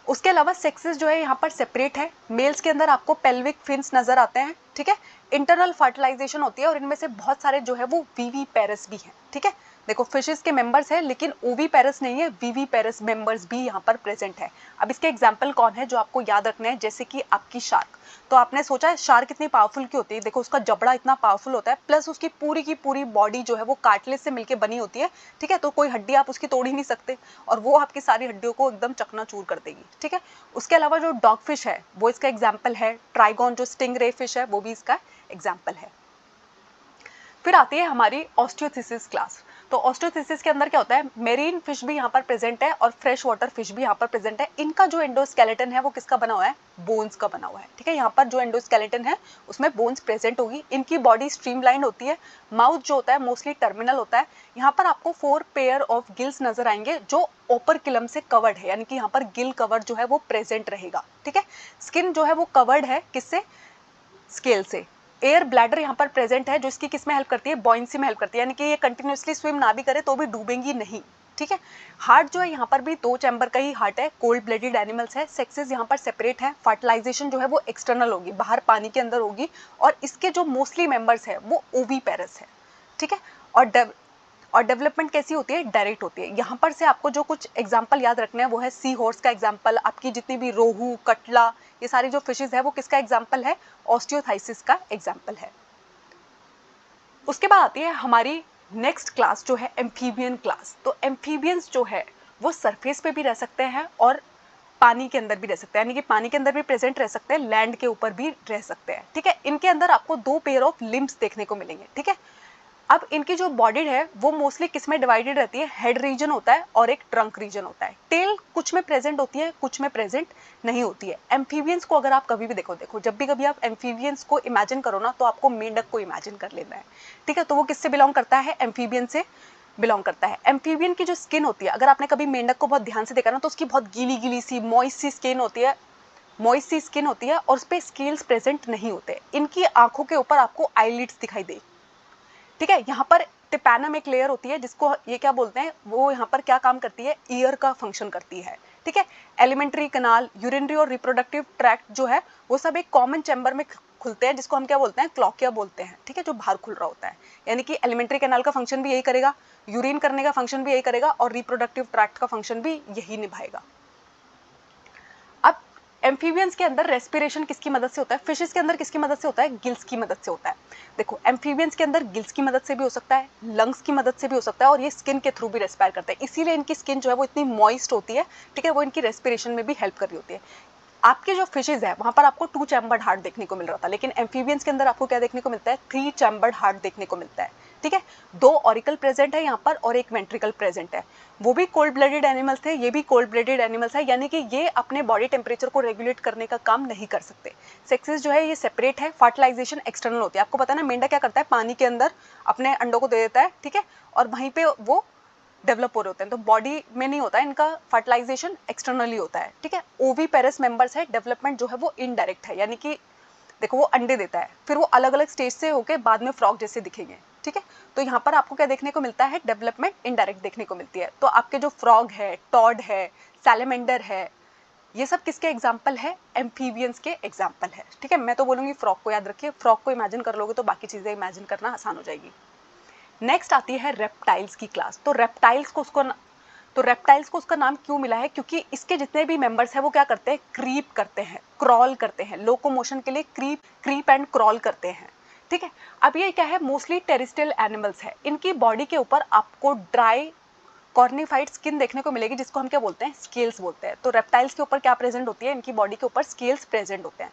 उसके अलावा सेक्सेस जो है यहाँ पर सेपरेट है, मेल्स के अंदर आपको पेल्विक फिन्स नजर आते हैं, ठीक है। इंटरनल फर्टिलाइजेशन होती है, और इनमें से बहुत सारे जो है वो वीवी पेरस भी हैं, ठीक है। देखो फिशेस के मेंबर्स हैं लेकिन ओवीपेरस नहीं है, वीवीपेरस मेंबर्स भी यहाँ पर प्रेजेंट है। अब इसके एग्जाम्पल कौन है जो आपको याद रखने हैं, जैसे कि आपकी शार्क। तो आपने सोचा है शार्क कितनी पावरफुल क्यों होती है, देखो उसका जबड़ा इतना पावरफुल होता है, प्लस उसकी पूरी की पूरी बॉडी जो है वो कार्टिलेज से मिलकर बनी होती है, ठीक है। तो कोई हड्डी आप उसकी तोड़ ही नहीं सकते और वो आपकी सारी हड्डियों को एकदम चकनाचूर कर देगी, ठीक है। उसके अलावा जो डॉग फिश है वो इसका एग्जाम्पल है, ट्राइगॉन जो स्टिंग रे फिश है वो भी इसका एग्जाम्पल है। फिर आती है हमारी ऑस्टियोथिसिस क्लास। तो ऑस्टियोथिसिस के अंदर क्या होता है, मेरीन फिश भी यहाँ पर प्रेजेंट है और फ्रेश वाटर फिश भी यहाँ पर प्रेजेंट है। इनका जो एंडोस्केलेटन है वो किसका बना हुआ है, बोन्स का बना हुआ है, ठीक है। यहाँ पर जो एंडोस्केलेटन है उसमें बोन्स प्रेजेंट होगी। इनकी बॉडी स्ट्रीमलाइन होती है, माउथ जो होता है मोस्टली टर्मिनल होता है। यहाँ पर आपको 4 पेयर ऑफ गिल्स नजर आएंगे जो ओपरकिलम से कवर्ड है, यानी कि यहाँ पर गिल कवर जो है वो प्रेजेंट रहेगा, ठीक है। स्किन जो है वो कवर्ड है किससे, स्केल से। एयर ब्लैडर यहाँ पर प्रेजेंट है जो इसकी किस में हेल्प करती है, बॉयंसी में हेल्प करती है, यानी कि ये कंटिन्यूसली स्विम ना भी करे तो भी डूबेंगी नहीं, ठीक है। हार्ट जो है यहाँ पर भी 2 चैम्बर का ही हार्ट है, कोल्ड ब्लडेड एनिमल्स है। सेक्सेस यहाँ पर सेपरेट है, फर्टिलाइजेशन जो है वो एक्सटर्नल होगी, बाहर पानी के अंदर होगी। और इसके जो मोस्टली मेंबर्स है वो ओवीपेरस है, ठीक है। और डेवलपमेंट कैसी होती है, डायरेक्ट होती है। यहाँ पर से आपको जो कुछ एग्जाम्पल याद रखने हैं वो है सी हॉर्स का एग्जाम्पल, आपकी जितनी भी रोहू, कटला, ये सारी जो फिशेज है वो किसका एग्जाम्पल है, ऑस्टियोथाइसिस का एग्जाम्पल है। उसके बाद आती है हमारी नेक्स्ट क्लास जो है एम्फीबियन क्लास। तो एम्फीबियंस जो है वो सरफेस पे भी रह सकते हैं और पानी के अंदर भी रह सकते हैं, यानी कि पानी के अंदर भी प्रेजेंट रह सकते हैं, लैंड के ऊपर भी रह सकते हैं, ठीक है। इनके अंदर आपको 2 पेयर ऑफ लिम्ब्स देखने को मिलेंगे, ठीक है। अब इनकी जो बॉडी है वो मोस्टली किस में डिवाइडेड रहती है, हेड रीजन होता है और एक ट्रंक रीजन होता है। टेल कुछ में प्रेजेंट होती है, कुछ में प्रेजेंट नहीं होती है। एम्फीबियंस को अगर आप कभी भी देखो जब भी कभी आप एम्फीबियंस को इमेजिन करो ना तो आपको मेंढक को इमेजिन कर लेना है, ठीक है। तो वो किससे बिलोंग करता है, एम्फीबियन से बिलोंग करता है। एम्फीबियन की जो स्किन होती है, अगर आपने कभी मेंढक को बहुत ध्यान से देखा ना तो उसकी बहुत गीली गीली सी मॉइस्ट सी स्किन होती है, मॉइस्ट सी स्किन होती है और उस पर स्केल्स प्रेजेंट नहीं होते। इनकी आंखों के ऊपर आपको आईलिड्स दिखाई दे, ठीक है। यहाँ पर टिपैनम एक लेयर होती है जिसको ये क्या बोलते हैं, वो यहाँ पर क्या काम करती है, ईयर का फंक्शन करती है, ठीक है। एलिमेंट्री कनाल, यूरिनरी और रिप्रोडक्टिव ट्रैक्ट जो है वो सब एक कॉमन चैम्बर में खुलते हैं जिसको हम क्या बोलते हैं, क्लॉकिया बोलते हैं, ठीक है, जो बाहर खुल रहा होता है। यानी कि एलिमेंट्री कैनाल का फंक्शन भी यही करेगा, यूरिन करने का फंक्शन भी यही करेगा और रिप्रोडक्टिव ट्रैक्ट का फंक्शन भी यही निभाएगा। अब एम्फीबियंस के अंदर रेस्पिरेशन किसकी मदद से होता है, फिशेस के अंदर किसकी मदद से होता है, गिल्स की मदद से होता है। देखो एम्फीबियंस के अंदर गिल्स की मदद से भी हो सकता है, लंग्स की मदद से भी हो सकता है और ये स्किन के थ्रू भी रेस्पायर करते हैं, इसीलिए इनकी स्किन जो है वो इतनी मॉइस्ट होती है, ठीक है। वो इनकी रेस्पिरेशन में भी हेल्प कर रही होती है। आपके जो फिशेज है वहां पर आपको 2 चैम्बर्ड हार्ट देखने को मिल रहा था, लेकिन एम्फीबियंस के अंदर आपको क्या देखने को मिलता है, 3 चैम्बर्ड हार्ट देखने को मिलता है, ठीक है। 2 ऑरिकल प्रेजेंट है यहाँ पर और एक वेंट्रिकल प्रेजेंट है। वो भी कोल्ड ब्लडेड एनिमल्स थे, ये भी कोल्ड ब्लडेड एनिमल्स है, यानी कि ये अपने बॉडी टेम्परेचर को रेगुलेट करने का काम नहीं कर सकते। सेक्सेस जो है ये सेपरेट है, फर्टिलाइजेशन एक्सटर्नल होती है। आपको पता है ना मेंढक क्या करता है, पानी के अंदर अपने अंडों को दे देता है, ठीक है, और वहीं पे वो डेवलप हो रहे होते हैं। तो बॉडी में नहीं होता है इनका, फर्टिलाइजेशन एक्सटर्नली होता है, ठीक है। ओवीपेरस मेंबर्स है, डेवलपमेंट जो है वो इनडायरेक्ट है, यानी कि देखो वो अंडे देता है फिर वो अलग अलग स्टेज से होके बाद में फ्रॉग जैसे दिखेंगे, ठीक है। तो यहाँ पर आपको क्या देखने को मिलता है, डेवलपमेंट इनडायरेक्ट देखने को मिलती है। तो आपके जो फ्रॉग है, टॉड है, सैलेमेंडर है, ये सब किसके एग्जाम्पल है, एम्फीबियंस के एग्जाम्पल है, ठीक है। मैं तो बोलूँगी फ्रॉग को याद रखिए, फ्रॉग को इमेजिन कर लोगे तो बाकी चीज़ें इमेजिन करना आसान हो जाएगी। नेक्स्ट आती है रेप्टाइल्स की क्लास। तो रेप्टाइल्स को उसका नाम क्यों मिला है, क्योंकि इसके जितने भी मेंबर्स हैं वो क्या करते हैं, क्रीप करते हैं, क्रॉल करते हैं, लोकोमोशन के लिए क्रीप एंड क्रॉल करते हैं, ठीक है। अब ये क्या है, मोस्टली टेरेस्ट्रियल एनिमल्स है। इनकी बॉडी के ऊपर आपको ड्राई कॉर्निफाइड स्किन देखने को मिलेगी जिसको हम क्या बोलते हैं, स्केल्स बोलते हैं। तो रेप्टाइल्स के ऊपर क्या प्रेजेंट होती है, इनकी बॉडी के ऊपर स्केल्स प्रेजेंट होते हैं।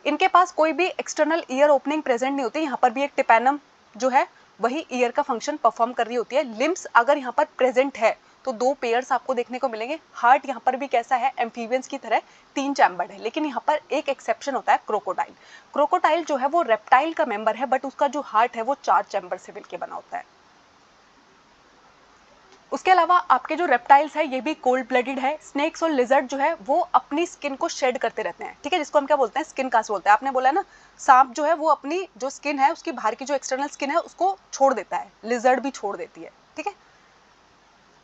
इनके पास कोई भी एक्सटर्नल ईयर ओपनिंग प्रेजेंट नहीं होती। यहाँ पर भी एक टिपैनम जो है वही ईयर का फंक्शन परफॉर्म कर रही होती है। लिम्स अगर यहाँ पर प्रेजेंट है तो 2 पेयर्स आपको देखने को मिलेंगे। हार्ट यहाँ पर भी कैसा है, एम्फीबियंस की तरह 3 चैम्बर्ड है, लेकिन यहाँ पर एक एक्सेप्शन होता है, क्रोकोडाइल। क्रोकोडाइल जो है वो रेप्टाइल का मेंबर है, बट उसका जो हार्ट है वो 4 चैम्बर से मिलकर बना होता है। उसके अलावा आपके जो रेप्टाइल्स है ये भी कोल्ड ब्लडेड है। स्नेक्स और लिजर्ड जो है वो अपनी स्किन को शेड करते रहते हैं, ठीक है, जिसको हम क्या बोलते हैं, स्किन कास्ट बोलते हैं। आपने बोला है ना, सांप जो है वो अपनी जो स्किन है उसकी बाहर की जो एक्सटर्नल स्किन है उसको छोड़ देता है, लिजर्ड भी छोड़ देती है, ठीक है।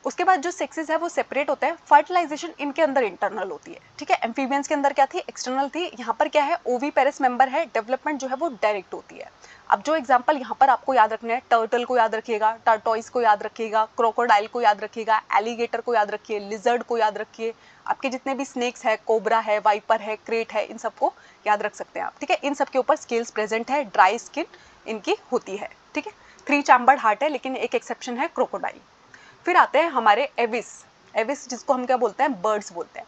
उसके बाद जो सेक्सेस है वो सेपरेट होता है, फर्टिलाइजेशन इनके अंदर इंटरनल होती है, ठीक है। एम्फीबियंस के अंदर क्या थी, एक्सटर्नल थी, यहाँ पर क्या है, ओवीपेरस मेंबर है, डेवलपमेंट जो है वो डायरेक्ट होती है। अब जो एग्जांपल यहाँ पर आपको याद रखना है, टर्टल को याद रखिएगा, टर्टोइस को याद रखिएगा, क्रोकोडाइल को याद रखिएगा, एलिगेटर को याद रखिए, लिजर्ड को याद रखिए, आपके जितने भी स्नेक्स है, कोबरा है, वाइपर है, क्रेट है, इन सबको याद रख सकते हैं आप, ठीक है। इन सब के ऊपर स्केल्स प्रेजेंट है, ड्राई स्किन इनकी होती है, ठीक है। 3 चैम्बर्ड हार्ट है, लेकिन एक एक्सेप्शन है, क्रोकोडाइल। फिर आते हैं हमारे एविस, एविस जिसको हम क्या बोलते हैं, बर्ड्स बोलते हैं।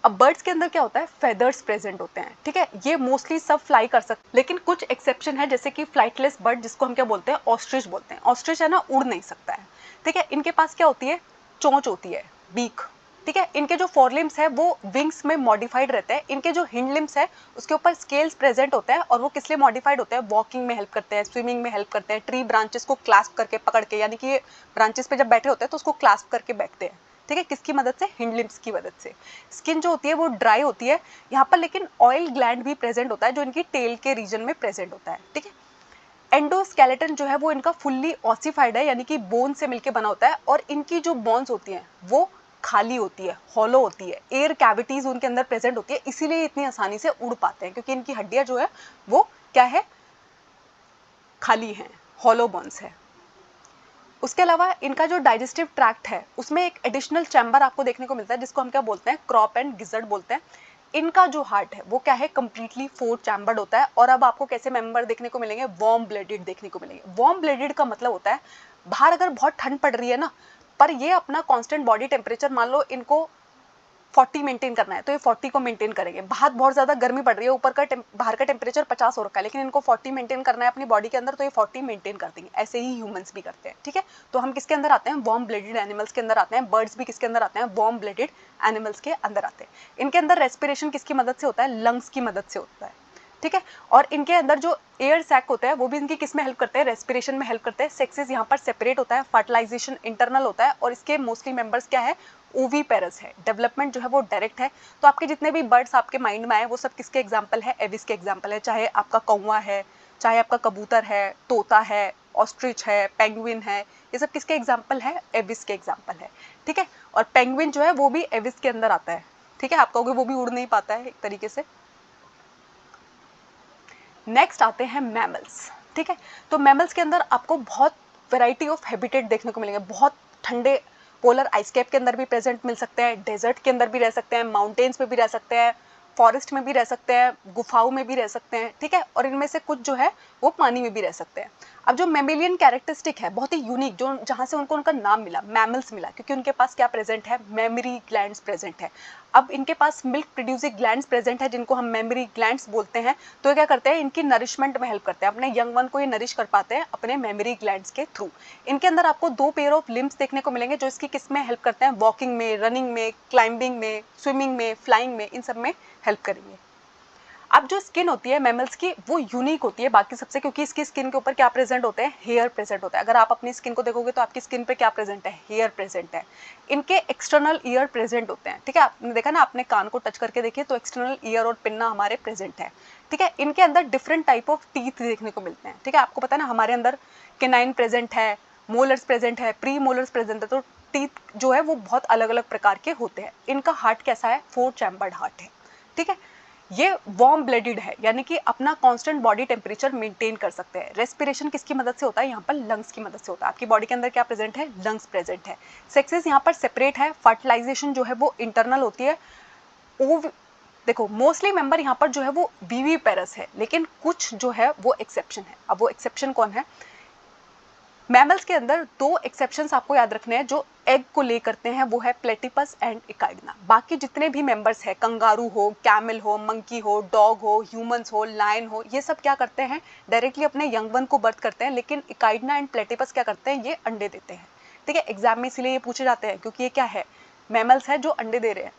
अब बर्ड्स के अंदर क्या होता है, फेदर्स प्रेजेंट होते हैं, ठीक है। ये मोस्टली सब फ्लाई कर सकते हैं, लेकिन कुछ एक्सेप्शन है, जैसे कि फ्लाइटलेस बर्ड जिसको हम क्या बोलते हैं, ऑस्ट्रिच बोलते हैं। ऑस्ट्रिच है ना, उड़ नहीं सकता है, ठीक है। इनके पास क्या होती है, चोंच होती है, बीक, ठीक है। इनके जो फोरलिम्स है वो विंग्स में मॉडिफाइड रहते हैं। इनके जो हिंड लिम्स है उसके ऊपर स्केल्स प्रेजेंट होते हैं, और वो किस लिए मॉडिफाइड होते हैं, वॉकिंग में हेल्प करते हैं, स्विमिंग में हेल्प करते हैं, ट्री ब्रांचेस को क्लास्प करके पकड़ के, यानी कि ये ब्रांचेस पे जब बैठे होते हैं तो उसको क्लास्प करके बैठते हैं, ठीक है। किसकी मदद से, हिंड लिम्स की मदद से। स्किन जो होती है वो ड्राई होती है यहाँ पर, लेकिन ऑयल ग्लैंड भी प्रेजेंट होता है जो इनकी टेल के रीजन में प्रेजेंट होता है, ठीक है। एंडोस्केलेटन जो है वो इनका फुल्ली ऑसिफाइड है, यानी कि बोन से मिलके बना होता है, और इनकी जो बोन्स होती हैं वो खाली होती है, हॉलो होती है, एयर कैविटीज उनके अंदर प्रेजेंट होती है, इसीलिए इतनी आसानी से उड़ पाते हैं, क्योंकि इनकी हड्डियां जो है वो क्या है, खाली हैं, हॉलो बोन्स है। उसके अलावा इनका जो डाइजेस्टिव ट्रैक्ट है उसमें एक एडिशनल चैम्बर आपको देखने को मिलता है, जिसको हम क्या बोलते हैं, क्रॉप एंड गिजर्ड बोलते हैं। इनका जो हार्ट है वो क्या है, कंप्लीटली 4 चैम्बर्ड होता है। और अब आपको कैसे मेंबर देखने को मिलेंगे, वार्म ब्लडेड देखने को मिलेंगे। वार्म ब्लडेड का मतलब होता है, बाहर अगर बहुत ठंड पड़ रही है ना, पर ये अपना कांस्टेंट बॉडी टेम्परेचर, मान लो इनको 40 मेंटेन करना है तो ये 40 को मेंटेन करेंगे। बाहर बहुत ज़्यादा गर्मी पड़ रही है, ऊपर का बाहर का टेम्परेचर 50 हो रखा है, लेकिन इनको 40 मेंटेन करना है अपनी बॉडी के अंदर, तो ये 40 मेंटेन कर देंगे। ऐसे ही ह्यूमंस भी करते हैं, ठीक है। तो हम किसके अंदर आते हैं, वार्म ब्लडेड एनिमल्स के अंदर आते हैं। बर्ड्स भी किसके अंदर आते हैं, वार्म ब्लडेड एनिमल्स के अंदर आते हैं। इनके अंदर रेस्पिरेशन किसकी मदद से होता है, लंग्स की मदद से होता है, ठीक है। और इनके अंदर जो एयर सैक होता है वो भी इनकी किस में हेल्प करते हैं, रेस्पिरेशन में हेल्प करते हैं। सेक्सेस यहाँ पर सेपरेट होता है, फर्टिलाइजेशन इंटरनल होता है, और इसके मोस्टली मेंबर्स क्या है, ओवीपेरस है, डेवलपमेंट जो है वो डायरेक्ट है। तो आपके जितने भी बर्ड्स आपके माइंड में आए वो सब किसके एग्जाम्पल है, एविस के एग्जाम्पल है। चाहे आपका कौवा है, चाहे आपका कबूतर है, तोता है, ऑस्ट्रिच है, पेंगुइन है, ये सब किसके एग्जाम्पल है, एविस के एग्जाम्पल है, ठीक है। और पेंगुइन जो है वो भी एविस के अंदर आता है, ठीक है। आप कहोगे वो भी उड़ नहीं पाता है एक तरीके से। नेक्स्ट आते हैं मैमल्स, ठीक है। तो मैमल्स के अंदर आपको बहुत वैरायटी ऑफ हैबिटेट देखने को मिलेंगे। बहुत ठंडे पोलर आइसकैप के अंदर भी प्रेजेंट मिल सकते हैं, डेजर्ट के अंदर भी रह सकते हैं, माउंटेन्स में भी रह सकते हैं, फॉरेस्ट में भी रह सकते हैं, गुफाओं में भी रह सकते हैं, ठीक है। और इनमें से कुछ जो है वो पानी में भी रह सकते हैं। अब जो मेमेलियन कैरेक्टरिस्टिक है बहुत ही यूनिक, जो जहाँ से उनको उनका नाम मिला, मैमल्स मिला, क्योंकि उनके पास क्या प्रेजेंट है, मेमोरी ग्लैंड्स प्रेजेंट है। अब इनके पास मिल्क प्रोड्यूसिंग ग्लैंड्स प्रेजेंट है, जिनको हम मेमोरी ग्लैंड्स बोलते हैं। तो ये क्या करते हैं, इनकी नरिशमेंट में हेल्प करते हैं, अपने यंग वन को ये नरिश कर पाते हैं अपने मेमोरी ग्लैंड्स के थ्रू। इनके अंदर आपको 2 पेयर ऑफ लिम्स देखने को मिलेंगे, जो इसकी किस में हेल्प करते हैं, वॉकिंग में, रनिंग में, क्लाइंबिंग में, स्विमिंग में, फ्लाइंग में, इन सब में हेल्प करेंगे। अब जो स्किन होती है मैमल्स की वो यूनिक होती है बाकी सबसे, क्योंकि इसकी स्किन के ऊपर क्या प्रेजेंट होते हैं, हेयर प्रेजेंट होता है। अगर आप अपनी स्किन को देखोगे तो आपकी स्किन पे क्या प्रेजेंट है, हेयर प्रेजेंट है। इनके एक्सटर्नल ईयर प्रेजेंट होते हैं, ठीक है। आपने देखा ना, आपने कान को टच करके देखिए तो एक्सटर्नल ईयर और पिन्ना हमारे प्रेजेंट है, ठीक है। इनके अंदर डिफरेंट टाइप ऑफ टीथ देखने को मिलते हैं, ठीक है। आपको पता है ना, हमारे अंदर केनाइन प्रेजेंट है, मोलर्स प्रेजेंट है, प्री मोलर्स प्रेजेंट है। तो टीथ जो है वो बहुत अलग अलग प्रकार के होते हैं। इनका हार्ट कैसा है, 4 चैम्बर्ड हार्ट है, ठीक है। ये वार्म ब्लडेड है, यानी कि अपना कांस्टेंट बॉडी टेम्परेचर मेंटेन कर सकते हैं। रेस्पिरेशन किसकी मदद से होता है, यहाँ पर लंग्स की मदद से होता है। आपकी बॉडी के अंदर क्या प्रेजेंट है, लंग्स प्रेजेंट है। सेक्सेस यहाँ पर सेपरेट है, फर्टिलाइजेशन जो है वो इंटरनल होती है। देखो मोस्टली मेंबर यहाँ पर जो है वो विविपेरस है, लेकिन कुछ जो है वो एक्सेप्शन है। अब वो एक्सेप्शन कौन है, मैमल्स के अंदर 2 एक्सेप्शंस आपको याद रखने हैं जो एग को ले करते हैं, वो है प्लेटिपस एंड इकाइडना। बाकी जितने भी मेंबर्स हैं, कंगारू हो, कैमल हो, मंकी हो, डॉग हो, ह्यूमंस हो, लायन हो, ये सब क्या करते हैं, डायरेक्टली अपने यंग वन को बर्थ करते हैं। लेकिन इकाइडना एंड प्लेटिपस क्या करते हैं, ये अंडे देते हैं, ठीक है। एग्जाम में इसीलिए ये पूछे जाते हैं क्योंकि ये क्या है, मैमल्स है जो अंडे दे रहे हैं।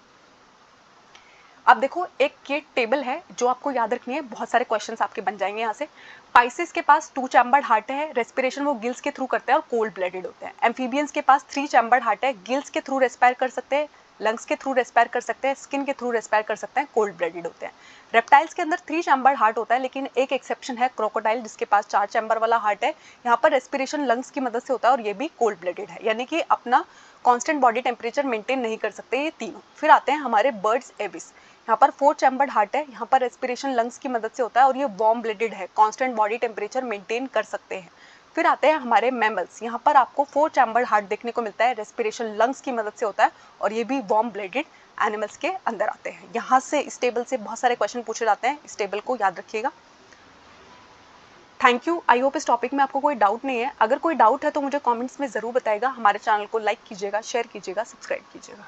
अब देखो एक ये टेबल है जो आपको याद रखनी है, बहुत सारे क्वेश्चंस आपके बन जाएंगे यहाँ से। पाइसेस के पास 2 चैम्बर्ड हार्ट है, रेस्पिरेशन वो गिल्स के थ्रू करते हैं और कोल्ड ब्लडेड होते हैं। एम्फीबियंस के पास 3 चैम्बर्ड हार्ट है, गिल्स के थ्रू रेस्पायर कर सकते हैं, लंग्स के थ्रू रेस्पायर कर सकते हैं, स्किन के थ्रू रेस्पायर कर सकते हैं, कोल्ड ब्लडेड होते हैं। रेप्टाइल्स के अंदर 3 चैम्बर्ड हार्ट होता है, लेकिन एक एक्सेप्शन है क्रोकोडाइल जिसके पास 4 चैम्बर वाला हार्ट है। यहाँ पर रेस्पिरेशन लंग्स की मदद से होता है और ये भी कोल्ड ब्लडेड है, यानी कि अपना कांस्टेंट बॉडी टेम्परेचर मेंटेन नहीं कर सकते ये तीनों। फिर आते हैं हमारे बर्ड्स एबिस। यहाँ पर 4 चैम्बर्ड हार्ट है, यहाँ पर रेस्पिरेशन लंग्स की मदद से होता है और ये वार्म ब्लडेड है, कांस्टेंट बॉडी टेम्परेचर मेंटेन कर सकते हैं। फिर आते हैं हमारे मैमल्स। यहाँ पर आपको 4 चैम्बर्ड हार्ट देखने को मिलता है, रेस्पिरेशन लंग्स की मदद से होता है और ये भी वार्म ब्लडेड एनिमल्स के अंदर आते हैं। यहाँ से इस टेबल से बहुत सारे क्वेश्चन पूछे जाते हैं, इस टेबल को याद रखिएगा। Thank you. आई होप इस टॉपिक में आपको कोई डाउट नहीं है। अगर कोई डाउट है तो मुझे कमेंट्स में ज़रूर बताइएगा। हमारे चैनल को लाइक कीजिएगा, शेयर कीजिएगा, सब्सक्राइब कीजिएगा।